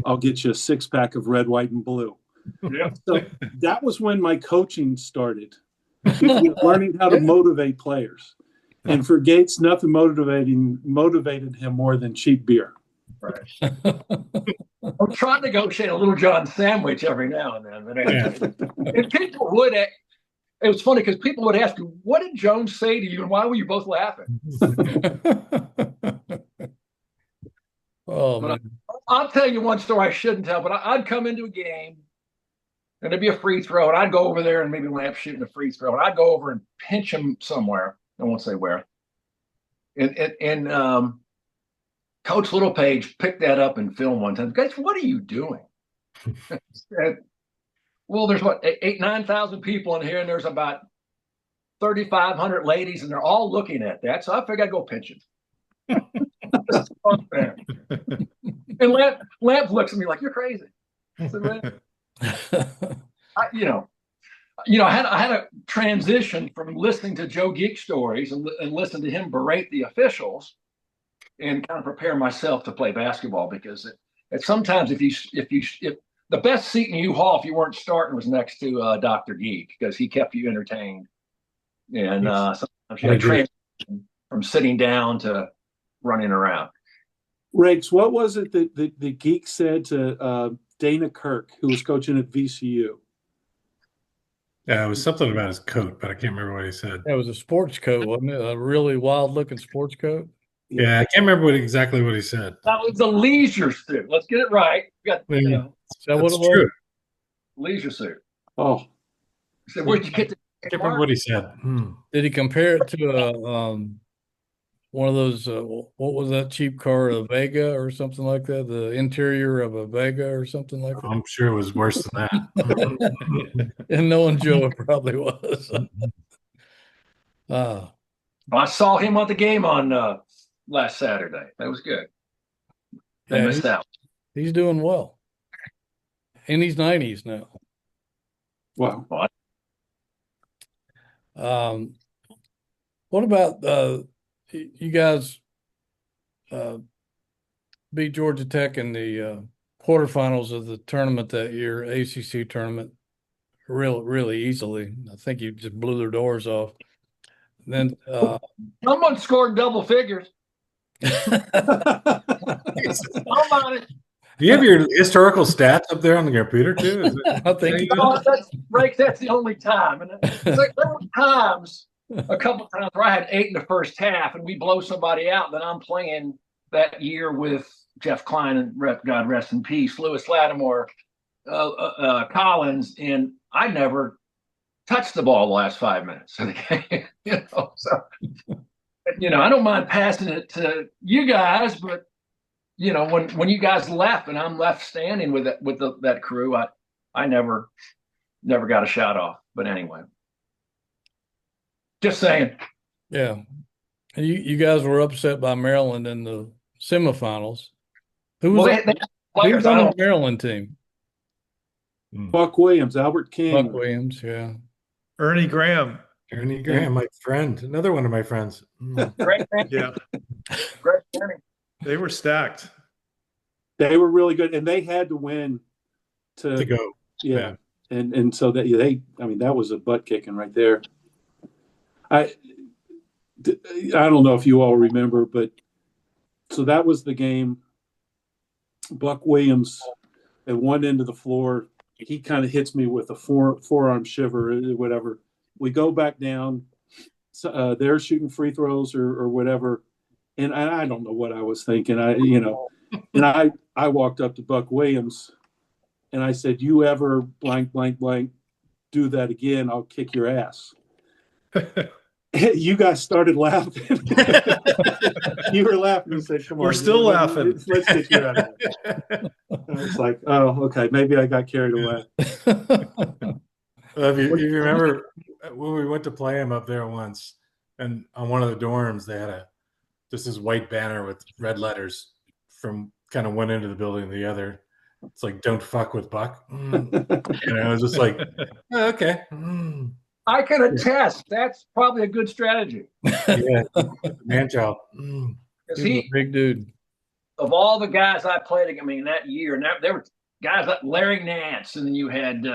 I'll get you a 6-pack of red, white, and blue. Yeah. So that was when my coaching started, learning how to motivate players. And for Gates, nothing motivated him more than cheap beer. Right. I'm trying to negotiate a Little John sandwich every now and then. And people would, it was funny because people would ask you, what did Jones say to you and why were you both laughing? Oh, But man. I'll tell you one story I shouldn't tell, but I'd come into a game and there'd be a free throw, and I'd go over there and maybe Lamp shooting a free throw, and I'd go over and pinch him somewhere. I won't say where. And Coach Littlepage picked that up in film one time. Guys, what are you doing? Said, well, there's 9,000 people in here, and there's about 3,500 ladies, and they're all looking at that. So I figured I'd go pinch him. And Lamp looks at me like, you're crazy. I said, man, I had a transition from listening to Joe Geek stories and listen to him berate the officials and kind of prepare myself to play basketball, because sometimes if the best seat in U-Haul, if you weren't starting, was next to Dr. Geek, because he kept you entertained. And sometimes you had transition from sitting down to running around. Rakes, what was it that the Geek said to Dana Kirk, who was coaching at VCU? Yeah, it was something about his coat, but I can't remember what he said. That was a sports coat, wasn't it? A really wild-looking sports coat. Yeah, I can't remember exactly what he said. That was a leisure suit. Let's get it right. Is that what it was? True. Leisure suit. Oh, He said, where'd you get the I can't remember what he said. Did he compare it to one of those? What was that cheap car, a Vega or something like that? The interior of a Vega or something like that. I'm sure it was worse than that. And knowing Joe, it probably was. I saw him at the game on last Saturday. That was good. I missed out. He's doing well. In his 90s now. wow. What about you guys beat Georgia Tech in the quarterfinals of the tournament that year, ACC tournament, really easily. I think you just blew their doors off. Then Someone scored double figures. I'm on it. Do you have your historical stats up there on the computer too? I think That's the only time. And it's like there were times, a couple of times where I had 8 in the first half and we blow somebody out. Then I'm playing that year with Jeff Klein and God rest in peace, Lewis Lattimore, Collins, and I never touched the ball the last 5 minutes of the game. So I don't mind passing it to you guys, but when you guys left and I'm left standing with that crew, I never got a shot off. But anyway, just saying. Yeah, and you guys were upset by Maryland in the semifinals. Who was on the Maryland team? Buck Williams, Albert King. Buck Williams, yeah. Ernie Graham. Ernie Graham, my friend, another one of my friends. Great. Yeah, Great. they were stacked. They were really good, and they had to win To go. Yeah. And so that I mean, that was a butt kicking right there. I don't know if you all remember, but so that was the game. Buck Williams at one end of the floor, he kind of hits me with a forearm shiver or whatever. We go back down. They're shooting free throws or whatever, and I don't know what I was thinking. And I walked up to Buck Williams, and I said, "You ever blank blank blank do that again, I'll kick your ass." You guys started laughing. You were laughing and said, "Come on, We're still laughing. Let's get you out of here." It's like, oh, okay, maybe I got carried away. If you remember when we went to play him up there once, and on one of the dorms they had just this white banner with red letters from kind of one end of the building to the other. It's like, "Don't fuck with Buck." And I was just like, oh, okay. I can attest. That's probably a good strategy. Yeah, man child. Because He's a big dude. of all the guys I played against, I mean, that year, and there were guys like Larry Nance, and then you had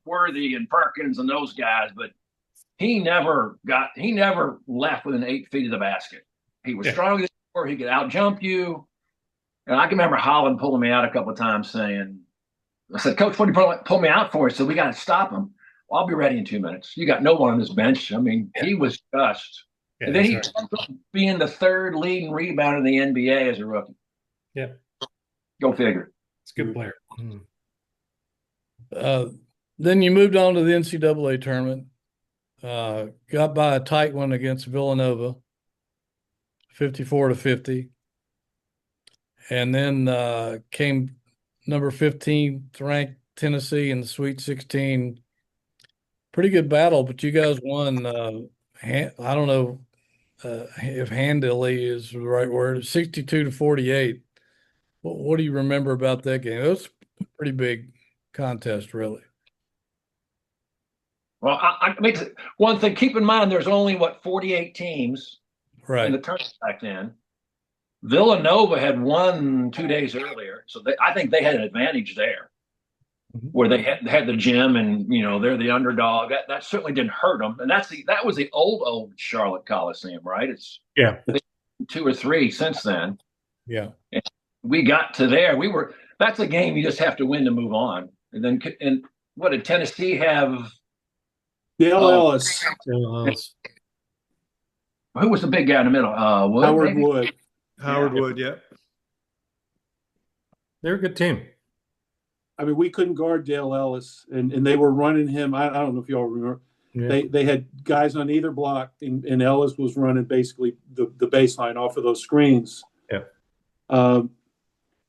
Worthy and Perkins and those guys, but he never left within 8 feet of the basket. He was strong as you, he could out jump you. And I can remember Holland pulling me out a couple of times saying, I said, "Coach, what do you pull me out for?" He said, "We got to stop him. I'll be ready in 2 minutes. You got no one on this bench." I mean, he was just. And then he ended up being the third leading rebounder in the NBA as a rookie. Yeah. Go figure. It's a good player. Then you moved on to the NCAA tournament. Got by a tight one against Villanova, 54-50. And then came number 15th ranked Tennessee in the Sweet 16. Pretty good battle, but you guys won. I don't know if handily is the right word. 62-48. What do you remember about that game? It was a pretty big contest, really. Well, I mean, one thing, keep in mind, there's only 48 teams in the Right. tournament back then. Villanova had won 2 days earlier, so I think they had an advantage there, where they had the gym, and they're the underdog. That certainly didn't hurt them, and that was the old Charlotte Coliseum, right? It's 2 or 3 since then. Yeah. And we got to there. That's a game you just have to win to move on. And what did Tennessee have? Dale Ellis. Who was the big guy in the middle? Wood, Howard maybe? Wood. Howard Wood, yeah. They're a good team. I mean, we couldn't guard Dale Ellis, and they were running him. I don't know if y'all remember. Yeah. They had guys on either block, and Ellis was running basically the baseline off of those screens. Yeah.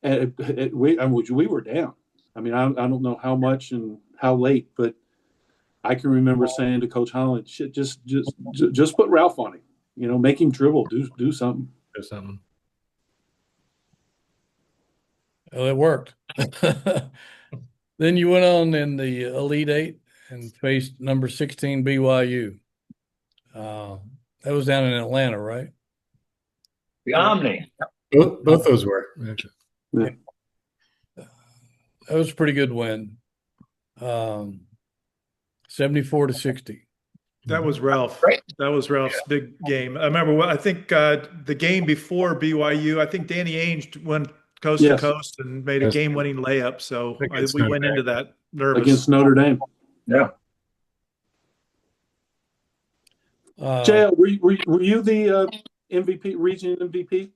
We were down. I mean, I don't know how much and how late, but I can remember saying to Coach Holland, "Shit, just put Ralph on him. Make him dribble, do something." Do something. Well, it worked. Then you went on in the Elite Eight and faced number 16 BYU. That was down in Atlanta, right? The Omni. Both those were. That was a pretty good win. 74-60. That was Ralph. Right. That was Ralph's big game. I remember. I think the game before BYU, I think Danny Ainge went coast to coast and made a game-winning layup. So we went into that nervous against Notre Dame. Yeah. JL, were you the MVP, region MVP?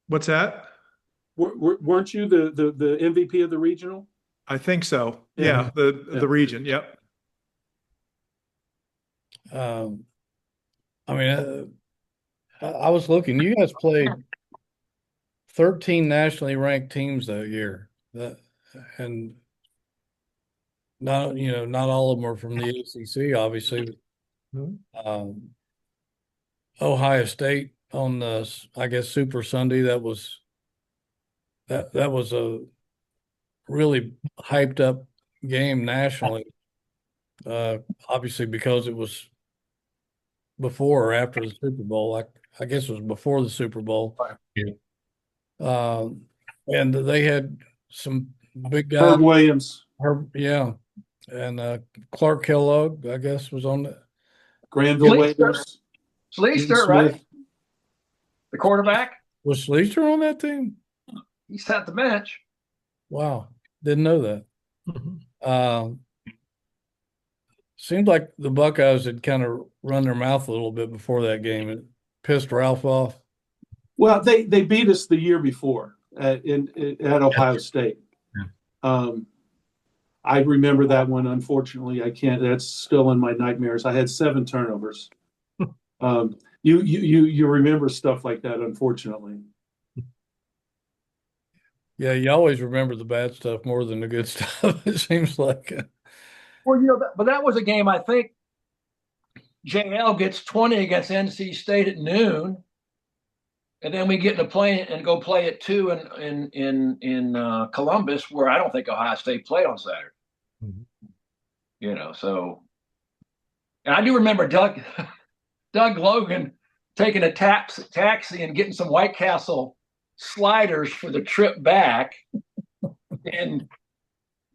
What's that? Weren't you the MVP of the regional? I think so. Yeah, the region. Yep. I mean, I was looking. You guys played 13 nationally ranked teams that year, and not all of them are from the ACC, obviously. Ohio State on the, I guess, Super Sunday. That was a really hyped up game nationally. Obviously because it was before or after the Super Bowl. I guess it was before the Super Bowl. Yeah. And they had some big guys. Herb Williams, Yeah. And Clark Kellogg, I guess, was on the Granville Williams, Sleester, right? The quarterback. Was Sleester on that team? He sat the bench. Wow. Didn't know that. Seemed like the Buckeyes had kind of run their mouth a little bit before that game. It pissed Ralph off. Well, they beat us the year before at Ohio State. Yeah. I remember that one. Unfortunately, I can't. That's still in my nightmares. I had 7 turnovers. You remember stuff like that, unfortunately. Yeah, you always remember the bad stuff more than the good stuff. It seems like. Well, but that was a game. I think JL gets 20 against NC State at noon, and then we get to play and go play at 2 in Columbus, where I don't think Ohio State played on Saturday. Mm-hmm. So, and I do remember Doug Logan taking a taxi and getting some White Castle sliders for the trip back, and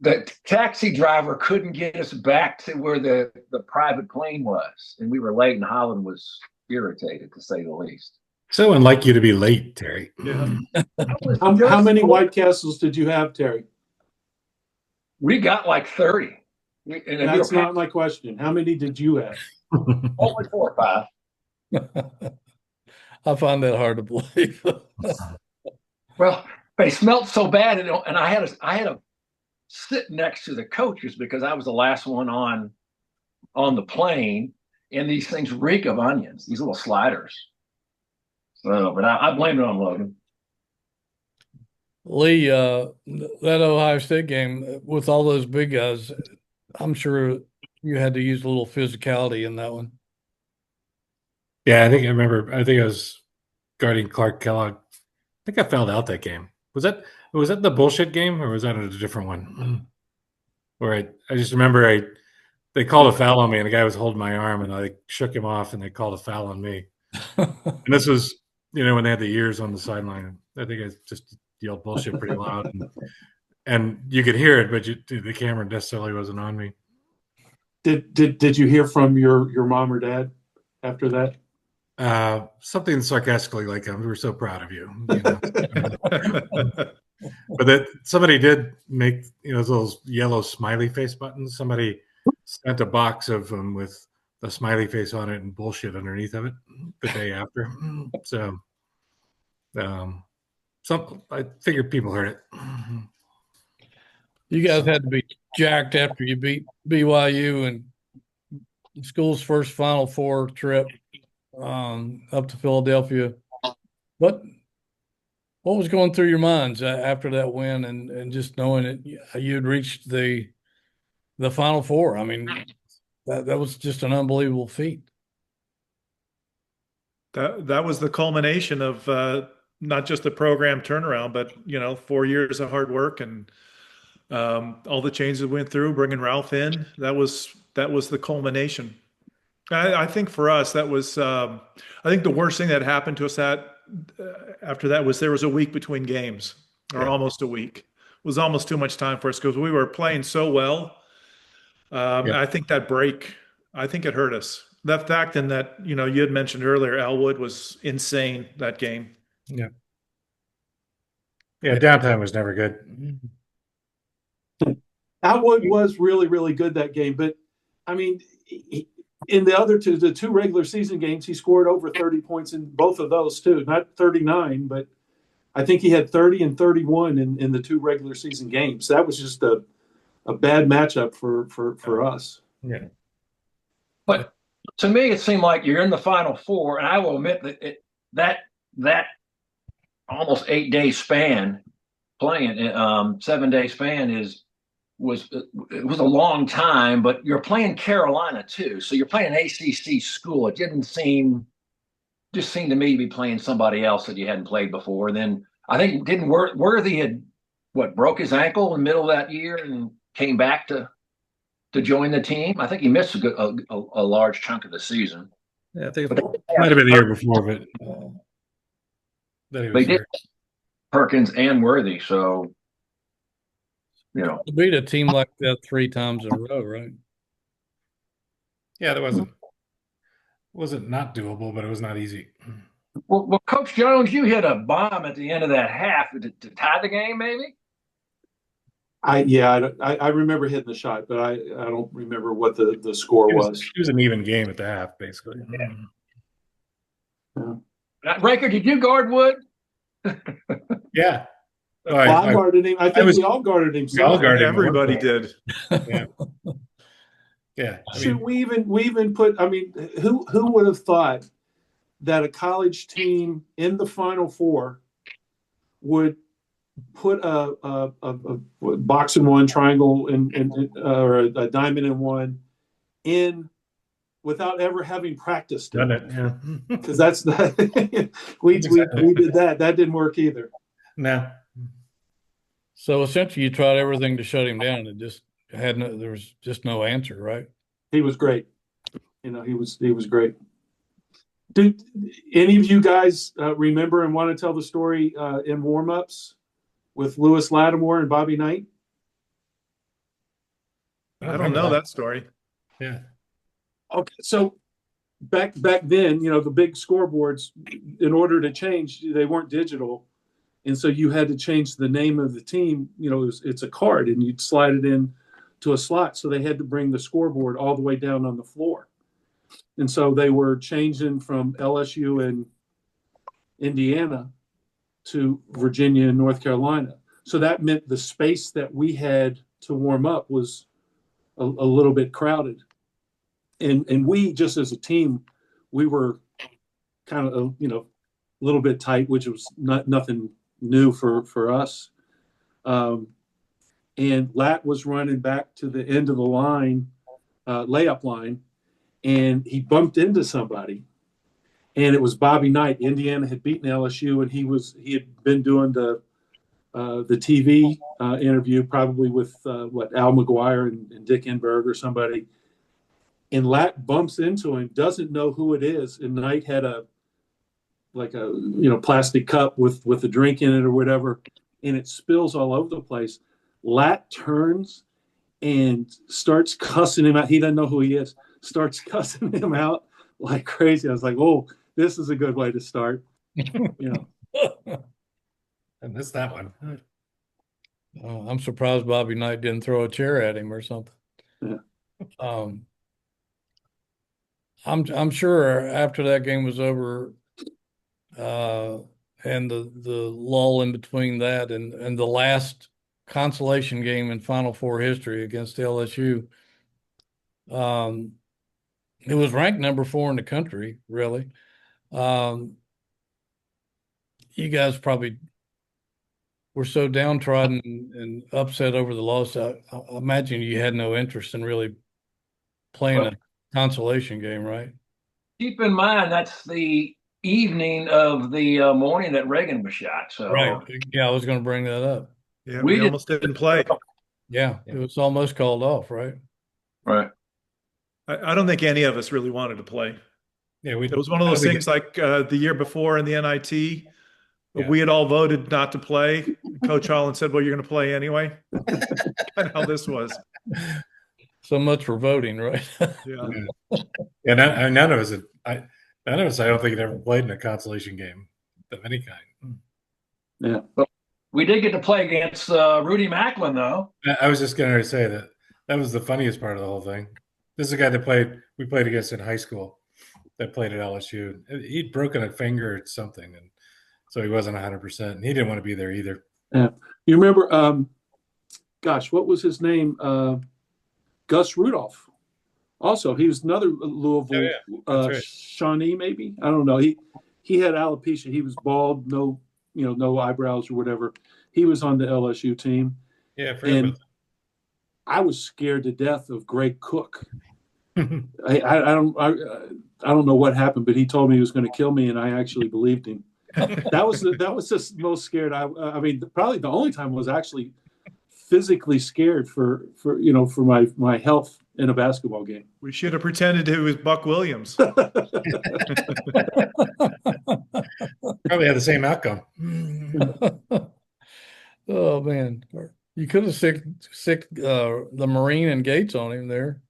the taxi driver couldn't get us back to where the private plane was, and we were late, and Holland was irritated, to say the least. So unlike you to be late, Terry. Yeah. How many White Castles did you have, Terry? We got like 30. That's not my question. How many did you have? Only 4 or 5. I find that hard to believe. Well, they smelled so bad, and I had to sit next to the coaches because I was the last one on the plane, and these things reek of onions, these little sliders. So, but I blame it on Logan. Lee, that Ohio State game with all those big guys, I'm sure you had to use a little physicality in that one. Yeah, I think I was guarding Clark Kellogg. I think I fouled out that game. Was that the bullshit game, or was that a different one? Where I just remember they called a foul on me, and the guy was holding my arm, and I shook him off, and they called a foul on me. And this was, when they had the ears on the sideline. I think I just yelled bullshit pretty loud, and you could hear it, but the camera necessarily wasn't on me. Did you hear from your mom or dad after that? Something sarcastically like, "We were so proud of you." But that somebody did make those yellow smiley face buttons. Somebody sent a box of them with a smiley face on it and bullshit underneath of it the day after. So, I figured people heard it. You guys had to be jacked after you beat BYU and school's first Final Four trip up to Philadelphia. What was going through your minds after that win and just knowing that you'd reached the Final Four? I mean, that was just an unbelievable feat. That was the culmination of not just the program turnaround, but 4 years of hard work and all the changes we went through, bringing Ralph in. That was the culmination. I think for us, that was I think the worst thing that happened to us after that was there was a week between games, or almost a week. It was almost too much time for us because we were playing so well. I think that break, I think it hurt us. That fact, and that you had mentioned earlier, Elwood was insane that game. Yeah, downtime was never good. Elwood was really, really good that game, but I mean, in the two regular season games, he scored over 30 points in both of those too. Not 39, but I think he had 30 and 31 in the 2 regular season games. That was just a bad matchup for us. Yeah. But to me, it seemed like you're in the Final Four, and I will admit that that almost 8-day span playing, 7-day span was a long time, but you're playing Carolina too. So you're playing an ACC school. It just seemed to me to be playing somebody else that you hadn't played before. And then I think Worthy had broke his ankle in the middle of that year and came back to join the team. I think he missed a large chunk of the season. Yeah, I think it might have been the year before, but they did. Perkins and Worthy. So, To beat a team like that 3 times in a row, right? Yeah, that wasn't not doable, but it was not easy. well, Coach Jones, you hit a bomb at the end of that half to tie the game, maybe. I remember hitting the shot, but I don't remember what the score was. It was an even game at the half, basically. Yeah. Raker, did you guard Wood? Yeah. Oh, I guarded him. I think we all guarded him. We all guarded him. Everybody did. Yeah. Yeah. Should we even put? I mean, who would have thought that a college team in the Final Four would put a box in one, triangle or a diamond in one in without ever having practiced done it? Yeah. Because that's we did that. That didn't work either. No. So essentially, you tried everything to shut him down. It just there was just no answer, right? He was great. He was great. Do any of you guys remember and want to tell the story in warm-ups with Lewis Lattimore and Bobby Knight? I don't know that story. Yeah. Okay, so back then, the big scoreboards, in order to change, they weren't digital, and so you had to change the name of the team. It's a card, and you'd slide it in to a slot. So they had to bring the scoreboard all the way down on the floor, and so they were changing from LSU and Indiana to Virginia and North Carolina. So that meant the space that we had to warm up was a little bit crowded. And we, just as a team, we were kind of, a little bit tight, which was nothing new for us. And Lat was running back to the end of the line, layup line, and he bumped into somebody. And it was Bobby Knight. Indiana had beaten LSU, and he had been doing the TV interview, probably with Al McGuire and Dick Enberg or somebody. And Lat bumps into him, doesn't know who it is, and Knight had a plastic cup with a drink in it or whatever, and it spills all over the place. Lat turns and starts cussing him out. He doesn't know who he is. Starts cussing him out like crazy. I was like, oh, this is a good way to start. I missed that one. I'm surprised Bobby Knight didn't throw a chair at him or something. Yeah. I'm sure after that game was over, and the lull in between that and the last consolation game in Final Four history against LSU, it was ranked number 4 in the country, really. You guys probably were so downtrodden and upset over the loss. I imagine you had no interest in really playing a consolation game, right? Keep in mind that's the evening of the morning that Reagan was shot. So right, yeah, I was going to bring that up. Yeah, we almost didn't play. Yeah, it was almost called off, right? Right. I don't think any of us really wanted to play. Yeah, it was one of those things like the year before in the NIT. Yeah. We had all voted not to play. Coach Holland said, well, you're going to play anyway. Kind of how this was. So much for voting, right? Yeah. And none of us, I don't think had ever played in a consolation game of any kind. Yeah. But we did get to play against Rudy Macklin, though. I was just going to say that was the funniest part of the whole thing. This is a guy that we played against in high school that played at LSU. He'd broken a finger or something, and so he wasn't 100%. And he didn't want to be there either. Yeah. You remember, what was his name? Gus Rudolph. Also, he was another Louisville right. Shawnee, maybe. I don't know. He had alopecia. He was bald, no eyebrows or whatever. He was on the LSU team. Yeah, and I was scared to death of Greg Cook. I don't know what happened, but he told me he was going to kill me, and I actually believed him. That was the most scared. I mean, probably the only time I was actually physically scared for my health in a basketball game. We should have pretended it was Buck Williams. Probably had the same outcome. Oh man, you could have sick the Marine and Gates on him there.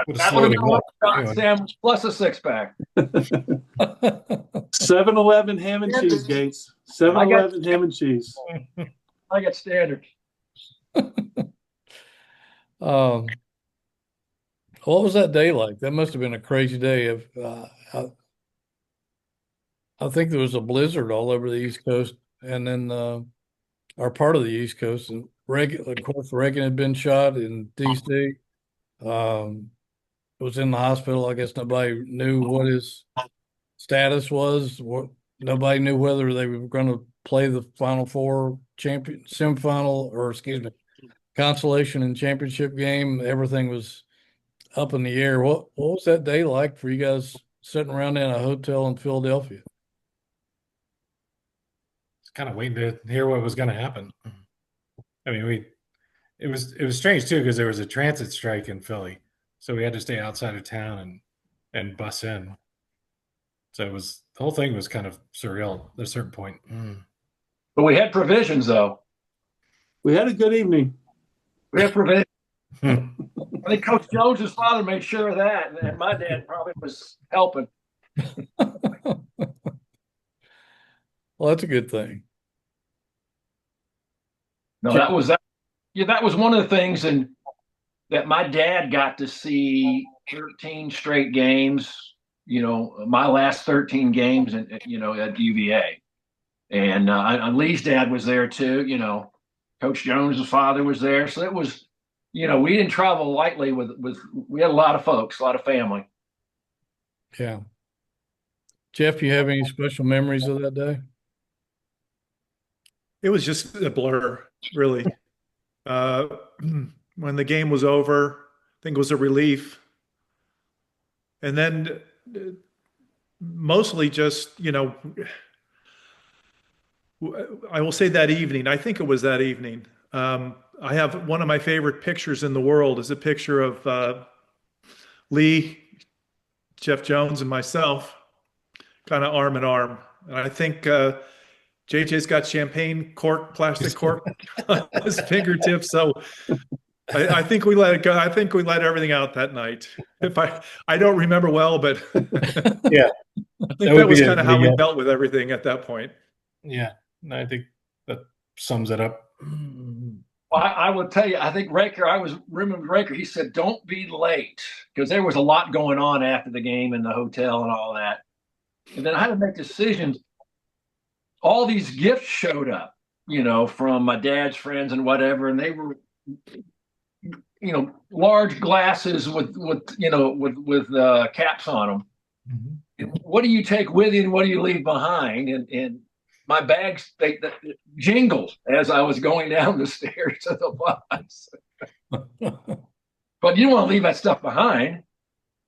Would have That would slowed have him been one up. Anyway. sandwich plus a six pack. 7-Eleven ham and cheese, Gates. 7-Eleven ham and cheese. I got standards. What was that day like? That must have been a crazy day. I think there was a blizzard all over the East Coast, and then our part of the East Coast, and of course, Reagan had been shot in D.C. Was in the hospital. I guess nobody knew what his status was. Nobody knew whether they were going to play the Final Four semifinal, or excuse me, consolation and championship game. Everything was up in the air. What was that day like for you guys sitting around in a hotel in Philadelphia? Kind of waiting to hear what was going to happen. I mean, it was strange too, because there was a transit strike in Philly, so we had to stay outside of town and bus in. So the whole thing was kind of surreal at a certain point. But we had provisions, though. We had a good evening. We had provisions. I think Coach Jones's father made sure of that, and my dad probably was helping. Well, that's a good thing. No, that was one of the things, and that my dad got to see 13 straight games. My last 13 games, and at UVA, and Lee's dad was there too. Coach Jones's father was there, so it was. We didn't travel lightly with. We had a lot of folks, a lot of family. Yeah. Jeff, you have any special memories of that day? It was just a blur, really. When the game was over, I think it was a relief. And then mostly just, I will say that evening, I think it was that evening. I have one of my favorite pictures in the world is a picture of Lee, Jeff Jones, and myself, kind of arm in arm. And I think JJ's got champagne cork, plastic cork on his fingertips. So I think we let it go. I think we let everything out that night. If I don't remember well, but Yeah, I think that was kind of how we dealt with everything at that point. Yeah, I think that sums it up. Well, I will tell you, I think Raker, I was remember Raker, he said, don't be late, because there was a lot going on after the game in the hotel and all that. And then I had to make decisions. All these gifts showed up, from my dad's friends and whatever, and they were, large glasses with caps on them. Mm-hmm. What do you take with you and what do you leave behind? And my bags they jingled as I was going down the stairs to the bus. But you don't want to leave that stuff behind,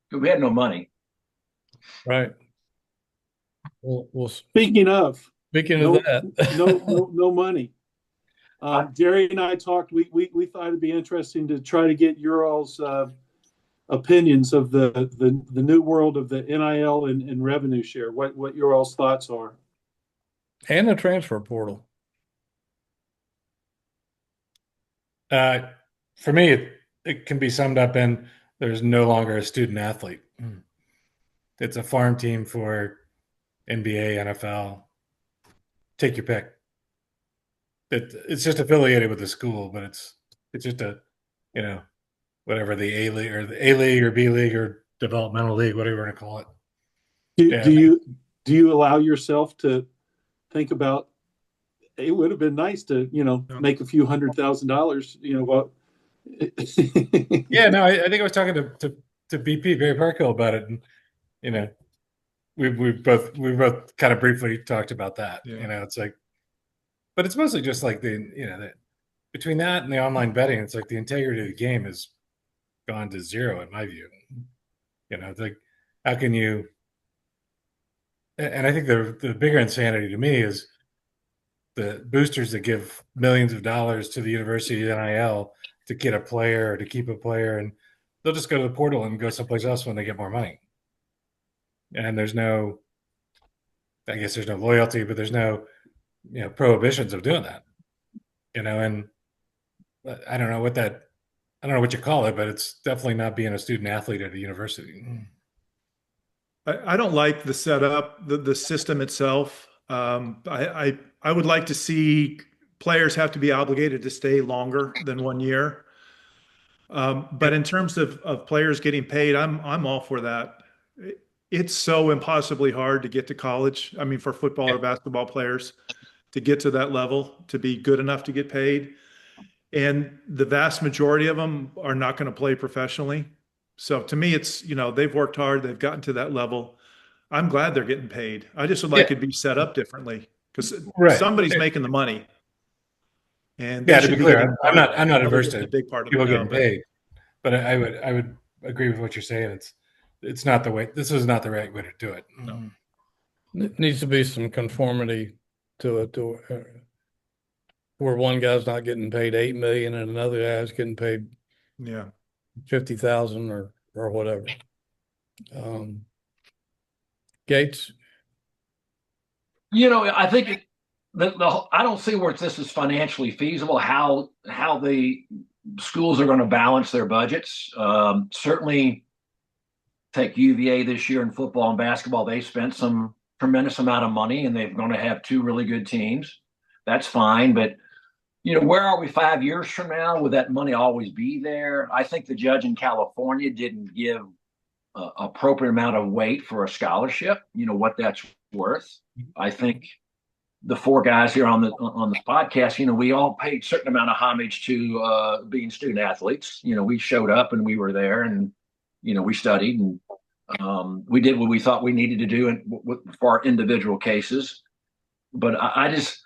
because we had no money. Right. Well, Speaking of that, no money. Jerry and I talked. We thought it'd be interesting to try to get your all's opinions of the new world of the NIL and revenue share. What your all's thoughts are, and the transfer portal. For me, it can be summed up in there's no longer a student athlete. It's a farm team for NBA, NFL. Take your pick. It's just affiliated with the school, but it's just a, whatever the A League or B League or developmental league, whatever you want to call it. Do you allow yourself to think about, it would have been nice to, make a few $100,000, Yeah, no, I think I was talking to BP, Barry Parkhill, about it, and we both kind of briefly talked about that. Yeah. It's like, but it's mostly just like between that and the online betting, it's like the integrity of the game has gone to zero in my view. It's like, how can you? And I think the bigger insanity to me is the boosters that give millions of dollars to the university NIL to get a player or to keep a player, and they'll just go to the portal and go someplace else when they get more money. And there's no loyalty, but there's no prohibitions of doing that. And I don't know what you call it, but it's definitely not being a student athlete at a university. I don't like the setup, the system itself. I would like to see players have to be obligated to stay longer than 1 year. But in terms of players getting paid, I'm all for that. It's so impossibly hard to get to college. I mean, for football or basketball players to get to that level, to be good enough to get paid. And the vast majority of them are not going to play professionally. So to me, it's, they've worked hard. They've gotten to that level. I'm glad they're getting paid. I just would like it to be set up differently because somebody's making the money. And to be clear, I'm not adverse to a big part of people getting paid, but I would agree with what you're saying. It's not the way. This is not the right way to do it. No. It needs to be some conformity to it, where one guy's not getting paid $8 million and another guy's getting paid $50,000 or whatever. Gates. I think I don't see where this is financially feasible. How the schools are going to balance their budgets. Certainly, take UVA this year in football and basketball. They spent some tremendous amount of money, and they're going to have two really good teams. That's fine, but where are we 5 years from now? Will that money always be there? I think the judge in California didn't give appropriate amount of weight for a scholarship. What that's worth. I think the four guys here on the podcast, we all paid a certain amount of homage to being student athletes. We showed up and we were there, and we studied and we did what we thought we needed to do for our individual cases. But I just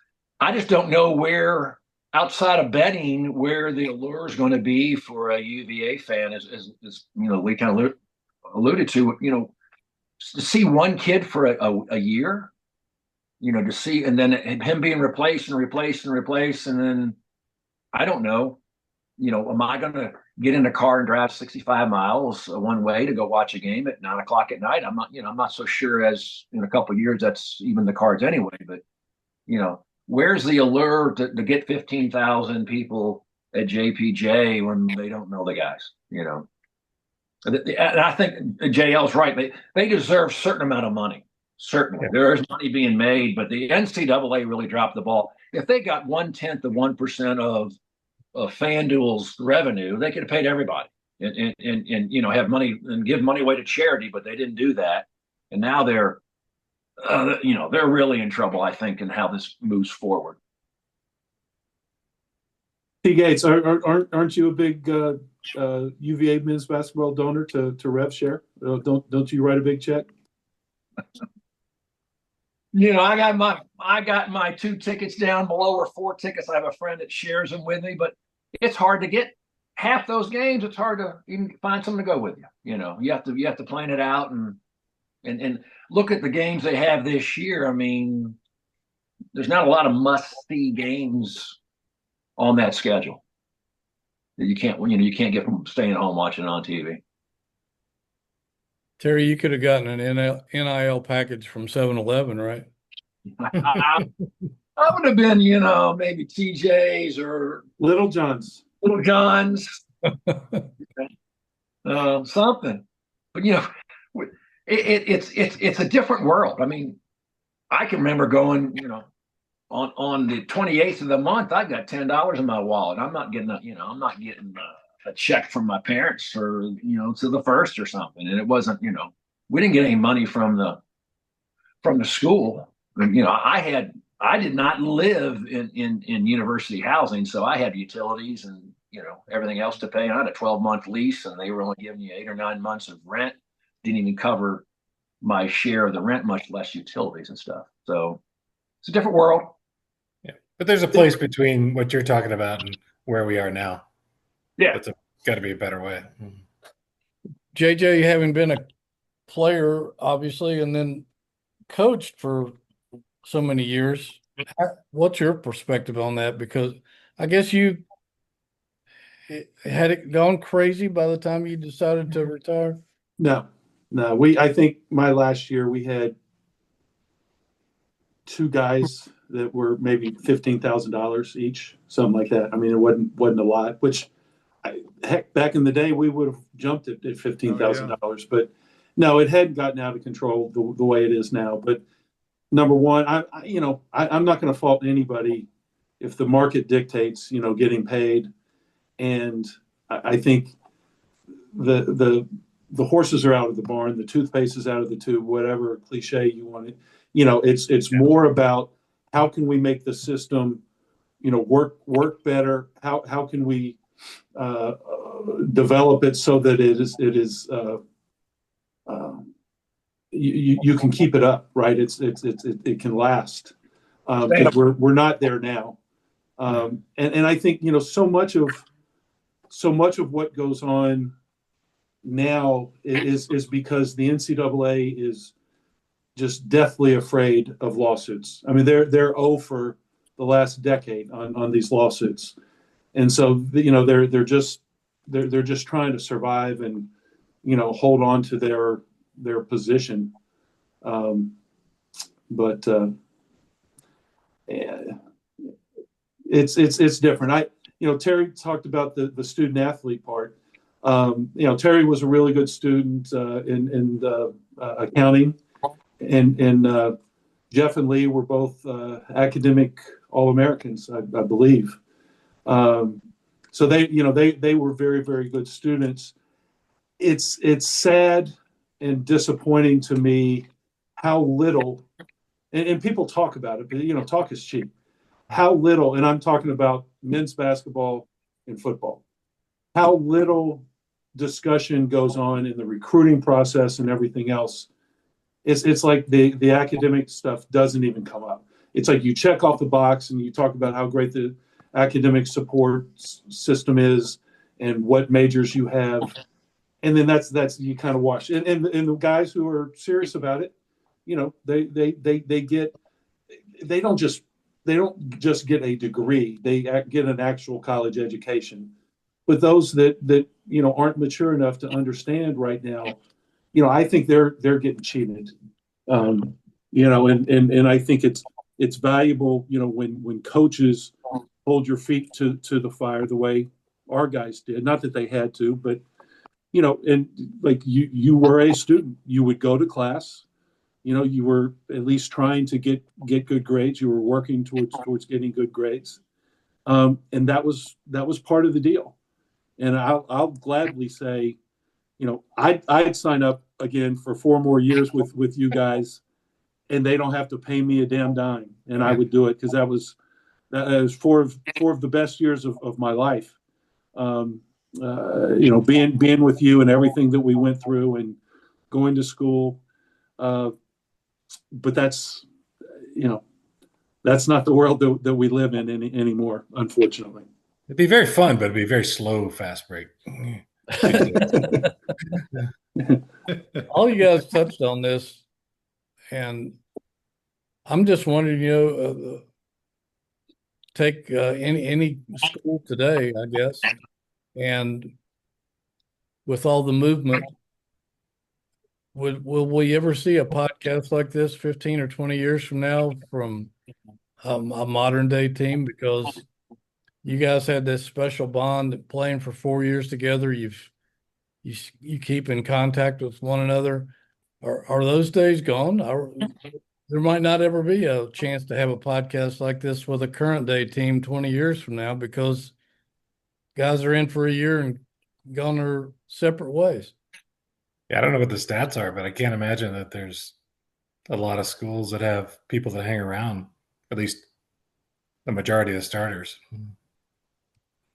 don't know where, outside of betting, where the allure is going to be for a UVA fan, as we kind of alluded to, to see one kid for a year, to see, and then him being replaced, and then I don't know, am I going to get in a car and drive 65 miles one way to go watch a game at 9 o'clock at night? I'm not so sure as in a couple of years that's even the cards anyway. But where's the allure to get 15,000 people at JPJ when they don't know the guys? And I think JL's right. They deserve a certain amount of money. Certainly, there is money being made, but the NCAA really dropped the ball. If they got 1/10 of 1% of FanDuel's revenue, they could have paid everybody and have money and give money away to charity, but they didn't do that. And now they're really in trouble, I think, in how this moves forward. T. Gates, aren't you a big UVA men's basketball donor to RevShare? Don't you write a big check? I got my 2 tickets down below, or 4 tickets. I have a friend that shares them with me, but it's hard to get half those games. It's hard to even find someone to go with you. You have to plan it out and look at the games they have this year. I mean, there's not a lot of must-see games on that schedule that you can't get from staying home watching it on TV. Terry, you could have gotten an NIL package from 7-Eleven, right? I would have been, maybe TJ's or Little John's. Something. But it's a different world. I mean, I can remember going, on the 28th of the month, I got $10 in my wallet. I'm not getting a check from my parents for to the first or something, and it wasn't we didn't get any money from the school. I did not live in university housing, so I had utilities and everything else to pay. I had a 12-month lease, and they were only giving you 8 or 9 months of rent. Didn't even cover my share of the rent, much less utilities and stuff. So it's a different world. Yeah, but there's a place between what you're talking about and where we are now. Yeah, it's got to be a better way. JJ, having been a player, obviously, and then coached for so many years, what's your perspective on that? Because I guess had it gone crazy by the time you decided to retire? No. I think my last year we had 2 guys that were maybe $15,000 each, something like that. I mean, it wasn't a lot. Which, heck, back in the day, we would have jumped at $15,000. But no, it hadn't gotten out of control the way it is now. But number one, I'm not going to fault anybody if the market dictates, getting paid. And I think the horses are out of the barn, the toothpaste is out of the tube, whatever cliche you want it. It's more about how can we make the system, work better? How can we develop it so that it is you can keep it up, right? It can last, because we're not there now. And I think, so much of what goes on now is because the NCAA is just deathly afraid of lawsuits. I mean, they're for the last decade on these lawsuits, and so they're just trying to survive and hold on to their position. But it's different. Terry talked about the student athlete part. Terry was a really good student in accounting, and Jeff and Lee were both academic All-Americans, I believe. So they were very, very good students. It's sad and disappointing to me how little, and people talk about it, but talk is cheap. How little, and I'm talking about men's basketball and football, how little discussion goes on in the recruiting process and everything else. It's like the academic stuff doesn't even come up. It's like you check off the box and you talk about how great the academic support system is and what majors you have, and then that's you kind of wash. And the guys who are serious about it, they don't just get a degree, they get an actual college education. But those that aren't mature enough to understand right now, I think they're getting cheated. And I think it's valuable, when coaches hold your feet to the fire the way our guys did. Not that they had to, but and like you were a student, you would go to class. You were at least trying to get good grades. You were working towards getting good grades, and that was part of the deal. And I'll gladly say, I'd sign up again for 4 more years with you guys, and they don't have to pay me a damn dime, and I would do it because that was 4 of the best years of my life. Being with you and everything that we went through and going to school. But that's not the world that we live in anymore, unfortunately. It'd be very fun, but it'd be a very slow, fast break. All you guys touched on this, and I'm just wondering, take any school today, I guess, and with all the movement, will we ever see a podcast like this 15 or 20 years from now from a modern day team? Because you guys had this special bond playing for 4 years together. You keep in contact with one another. Are those days gone? There might not ever be a chance to have a podcast like this with a current day team 20 years from now, because guys are in for a year and gone their separate ways. Yeah, I don't know what the stats are, but I can't imagine that there's a lot of schools that have people that hang around, at least the majority of the starters.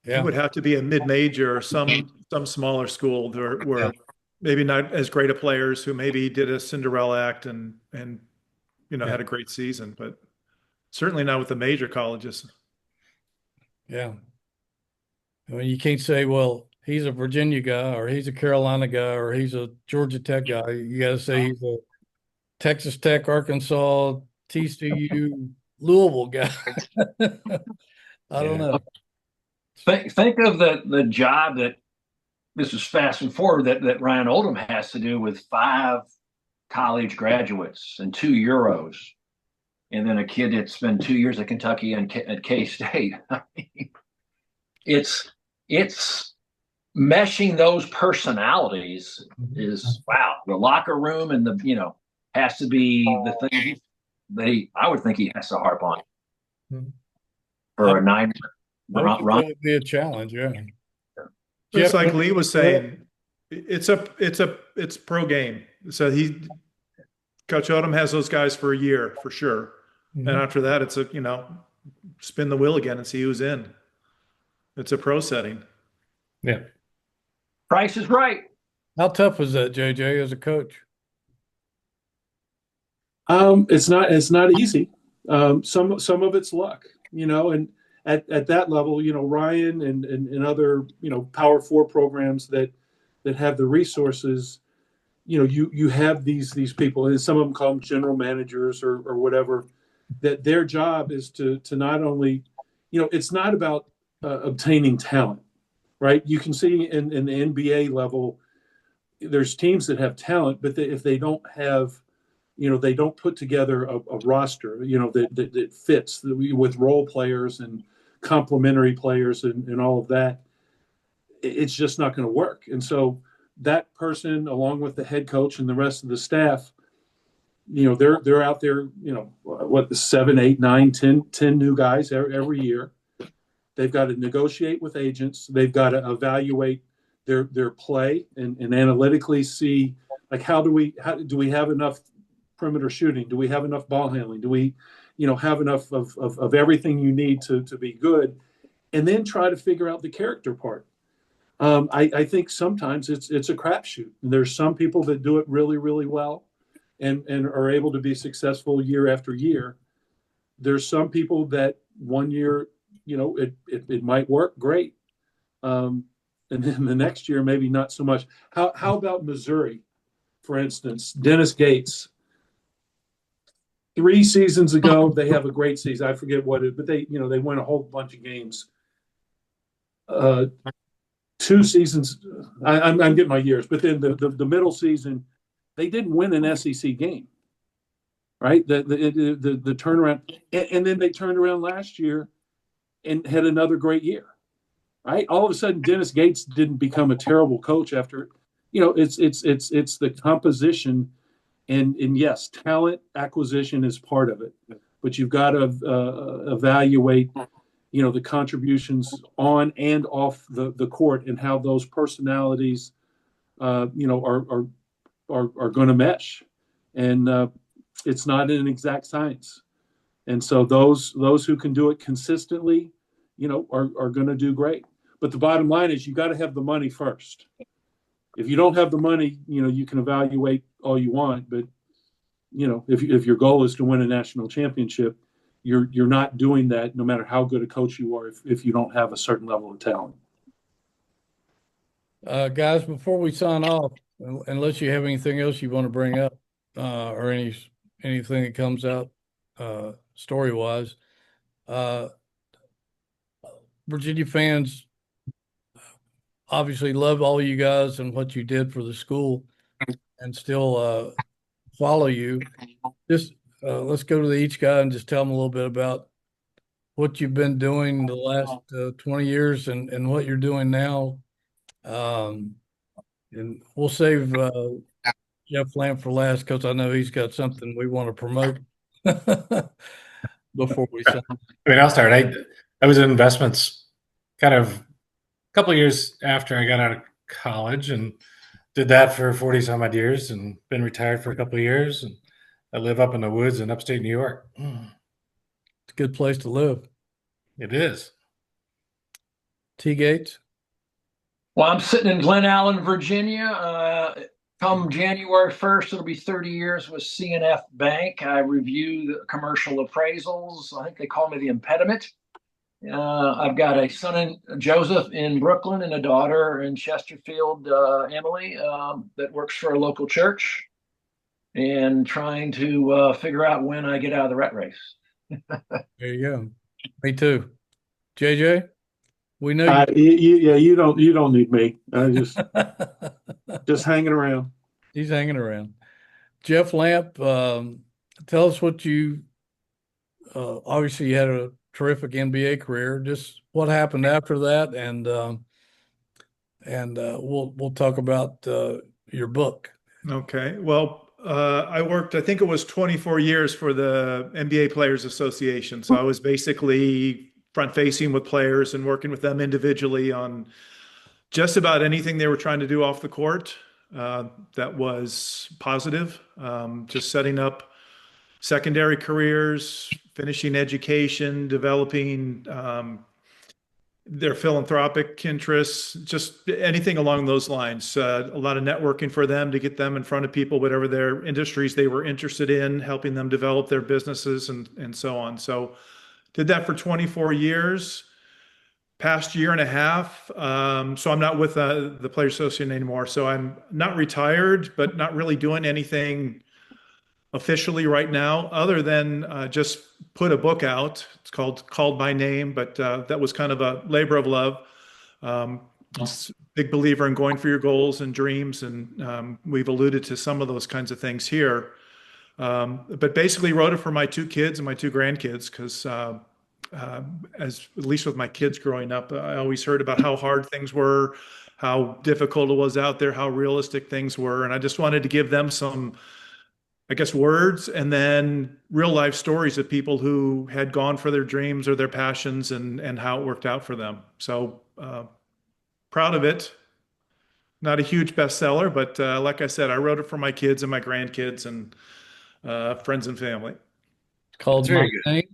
Yeah. It would have to be a mid-major or some smaller school where maybe not as great of players who maybe did a Cinderella act and had a great season, but certainly not with the major colleges. Yeah. I mean, you can't say, well, he's a Virginia guy or he's a Carolina guy or he's a Georgia Tech guy. You got to say he's a Texas Tech, Arkansas, TCU, Louisville guy. I don't know. Think of the job that, this is fast and forward, that Ryan Oldham has to do with 5 college graduates and 2 Euros. and then a kid that spent 2 years at Kentucky and at K-State. I mean, it's meshing those personalities is wow. The locker room and has to be the thing I would think he has to harp on for a 9 That run. would be a challenge, yeah. Just Jeff, like Lee was saying, it's pro game. So Coach Odom has those guys for a year for sure. Mhm. And after that, it's spin the wheel again and see who's in. It's a pro setting. Yeah. Price is right. How tough was that, JJ, as a coach? It's not easy. Some of it's luck, and at that level, Ryan and other, Power Four programs that have the resources, you have these people, and some of them call them general managers or whatever, that their job is to not only, it's not about obtaining talent, right? You can see in the NBA level, there's teams that have talent, but if they don't have, they don't put together a roster, that fits with role players and complementary players and all of that. It's just not going to work. And so that person, along with the head coach and the rest of the staff, they're out there, the 7, 8, 9, 10 new guys every year. They've got to negotiate with agents. They've got to evaluate their play and analytically see, like, how do we have enough perimeter shooting? Do we have enough ball handling? Do we, have enough of everything you need to be good? And then try to figure out the character part. I think sometimes it's a crapshoot. There's some people that do it really, really well and are able to be successful year after year. There's some people that one year, it might work great. And then the next year, maybe not so much. How about Missouri, for instance? Dennis Gates. 3 seasons ago, they have a great season. I forget what it, but they win a whole bunch of games. 2 seasons, I'm getting my years, but then the middle season, they didn't win an SEC game, right? The turnaround, and then they turned around last year and had another great year, right? All of a sudden, Dennis Gates didn't become a terrible coach after, it's the composition. And yes, talent acquisition is part of it, but you've got to evaluate, the contributions on and off the court and how those personalities, are going to mesh. And it's not an exact science. And so those who can do it consistently, are going to do great. But the bottom line is you got to have the money first. If you don't have the money, you can evaluate all you want, but if your goal is to win a national championship, you're not doing that no matter how good a coach you are if you don't have a certain level of talent. Guys, before we sign off, unless you have anything else you want to bring up, or anything that comes out story-wise, Virginia fans obviously love all you guys and what you did for the school and still follow you. Just let's go to each guy and just tell them a little bit about what you've been doing the last 20 years and what you're doing now. And we'll save Jeff Lamp for last because I know he's got something we want to promote before we sign. I mean, I'll start. I was in investments kind of a couple of years after I got out of college and did that for 40 some odd years and been retired for a couple of years. And I live up in the woods in upstate New York. It's a good place to live. It is. T. Gates. Well, I'm sitting in Glen Allen, Virginia. Come January 1st, it'll be 30 years with C&F Bank. I review the commercial appraisals. I think they call me the impediment. I've got a son, Joseph, in Brooklyn, and a daughter in Chesterfield, Emily, that works for a local church, and trying to figure out when I get out of the rat race. There you go. Me too. JJ, we know you don't need me. I just hanging around. He's hanging around. Jeff Lamp, tell us what you obviously you had a terrific NBA career. Just what happened after that, and we'll talk about your book. Okay. Well, I worked, I think it was 24 years for the NBA Players Association. So I was basically front facing with players and working with them individually on just about anything they were trying to do off the court that was positive. Just setting up secondary careers, finishing education, developing their philanthropic interests, just anything along those lines. A lot of networking for them to get them in front of people, whatever their industries they were interested in, helping them develop their businesses and so on. So did that for 24 years. Past year and a half. So I'm not with the Players Association anymore. So I'm not retired, but not really doing anything officially right now, other than just put a book out. It's Called by Name, but that was kind of a labor of love. Big believer in going for your goals and dreams, and we've alluded to some of those kinds of things here. But basically wrote it for my two kids and my two grandkids because as at least with my kids growing up, I always heard about how hard things were, how difficult it was out there, how realistic things were. And I just wanted to give them some, I guess, words and then real life stories of people who had gone for their dreams or their passions and how it worked out for them. So proud of it. Not a huge bestseller, but like I said, I wrote it for my kids and my grandkids and friends and family. It's called My Name.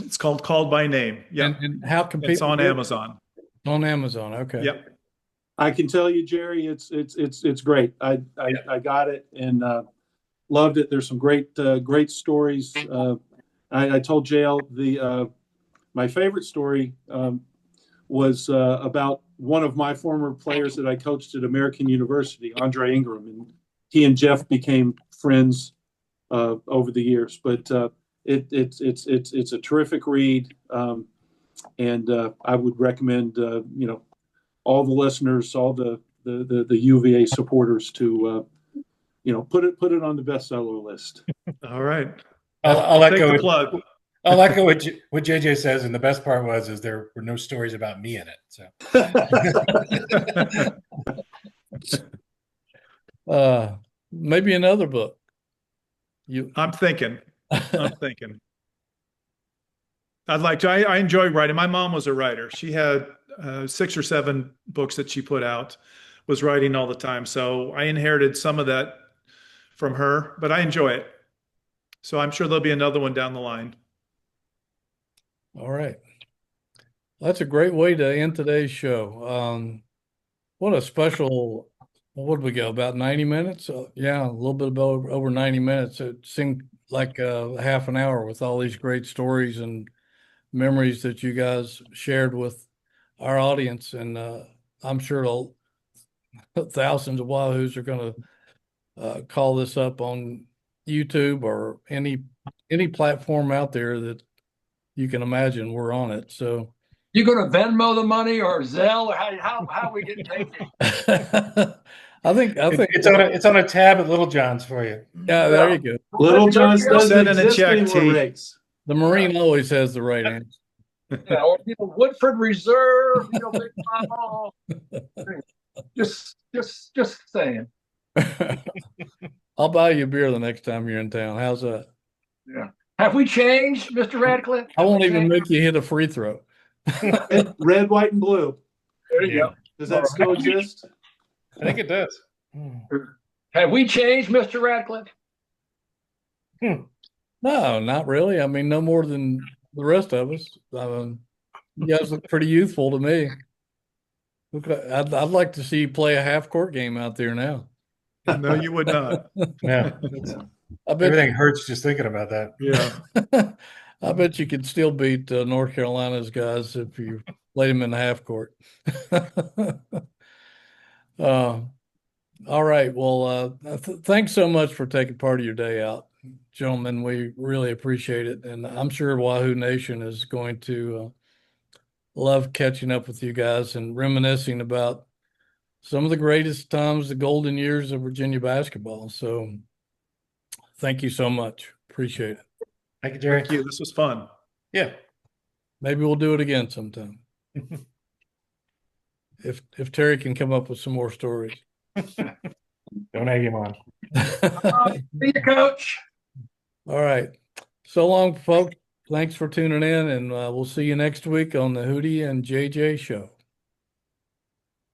It's Called by Name. Yeah. And how can people? It's on Amazon. On Amazon. Okay. Yep. I can tell you, Jerry, it's great. I got it and loved it. There's some great stories. I told JL my favorite story was about one of my former players that I coached at American University, Andre Ingram, and he and Jeff became friends over the years. But it's a terrific read, and I would recommend all the listeners, all the UVA supporters to put it on the bestseller list. All right. I'll echo the plug. I'll echo what JJ says, and the best part is there were no stories about me in it. So maybe another book. I'm thinking. I'd like to. I enjoy writing. My mom was a writer. She had 6 or 7 books that she put out, was writing all the time. So I inherited some of that from her, but I enjoy it. So I'm sure there'll be another one down the line. All right. That's a great way to end today's show. What a special, what did we go, about 90 minutes? Yeah, a little bit about over 90 minutes. It seemed like half an hour with all these great stories and memories that you guys shared with our audience. And I'm sure thousands of Wahoos are going to call this up on YouTube or any platform out there that you can imagine. We're on it. So you going to Venmo the money or Zelle, or how we get paid? I think it's on a tab at Little John's for you. Yeah, there you go. Little John's doesn't send in a check. The Marine always has the right answer. Yeah, or Woodford Reserve, Big Mama. Just saying. I'll buy you a beer the next time you're in town. How's that? Yeah. Have we changed, Mr. Radcliffe? I won't even make you hit a free throw. Red, white, and blue. There you go. Does that still exist? I think it does. Have we changed, Mr. Radcliffe? No, not really. I mean, no more than the rest of us. You guys look pretty youthful to me. I'd like to see you play a half-court game out there now. No, you would not. Yeah. Everything hurts just thinking about that. Yeah. I bet you could still beat North Carolina's guys if you played them in the half court. All right. Well, thanks so much for taking part of your day out, gentlemen. We really appreciate it. And I'm sure Wahoo Nation is going to love catching up with you guys and reminiscing about some of the greatest times, the golden years of Virginia basketball. So thank you so much. Appreciate it. Thank you, Jerry. Thank you. This was fun. Yeah. Maybe we'll do it again sometime. If Terry can come up with some more stories. Don't egg him on. See you, Coach. All right. So long, folks. Thanks for tuning in, and we'll see you next week on the Hootie and JJ Show.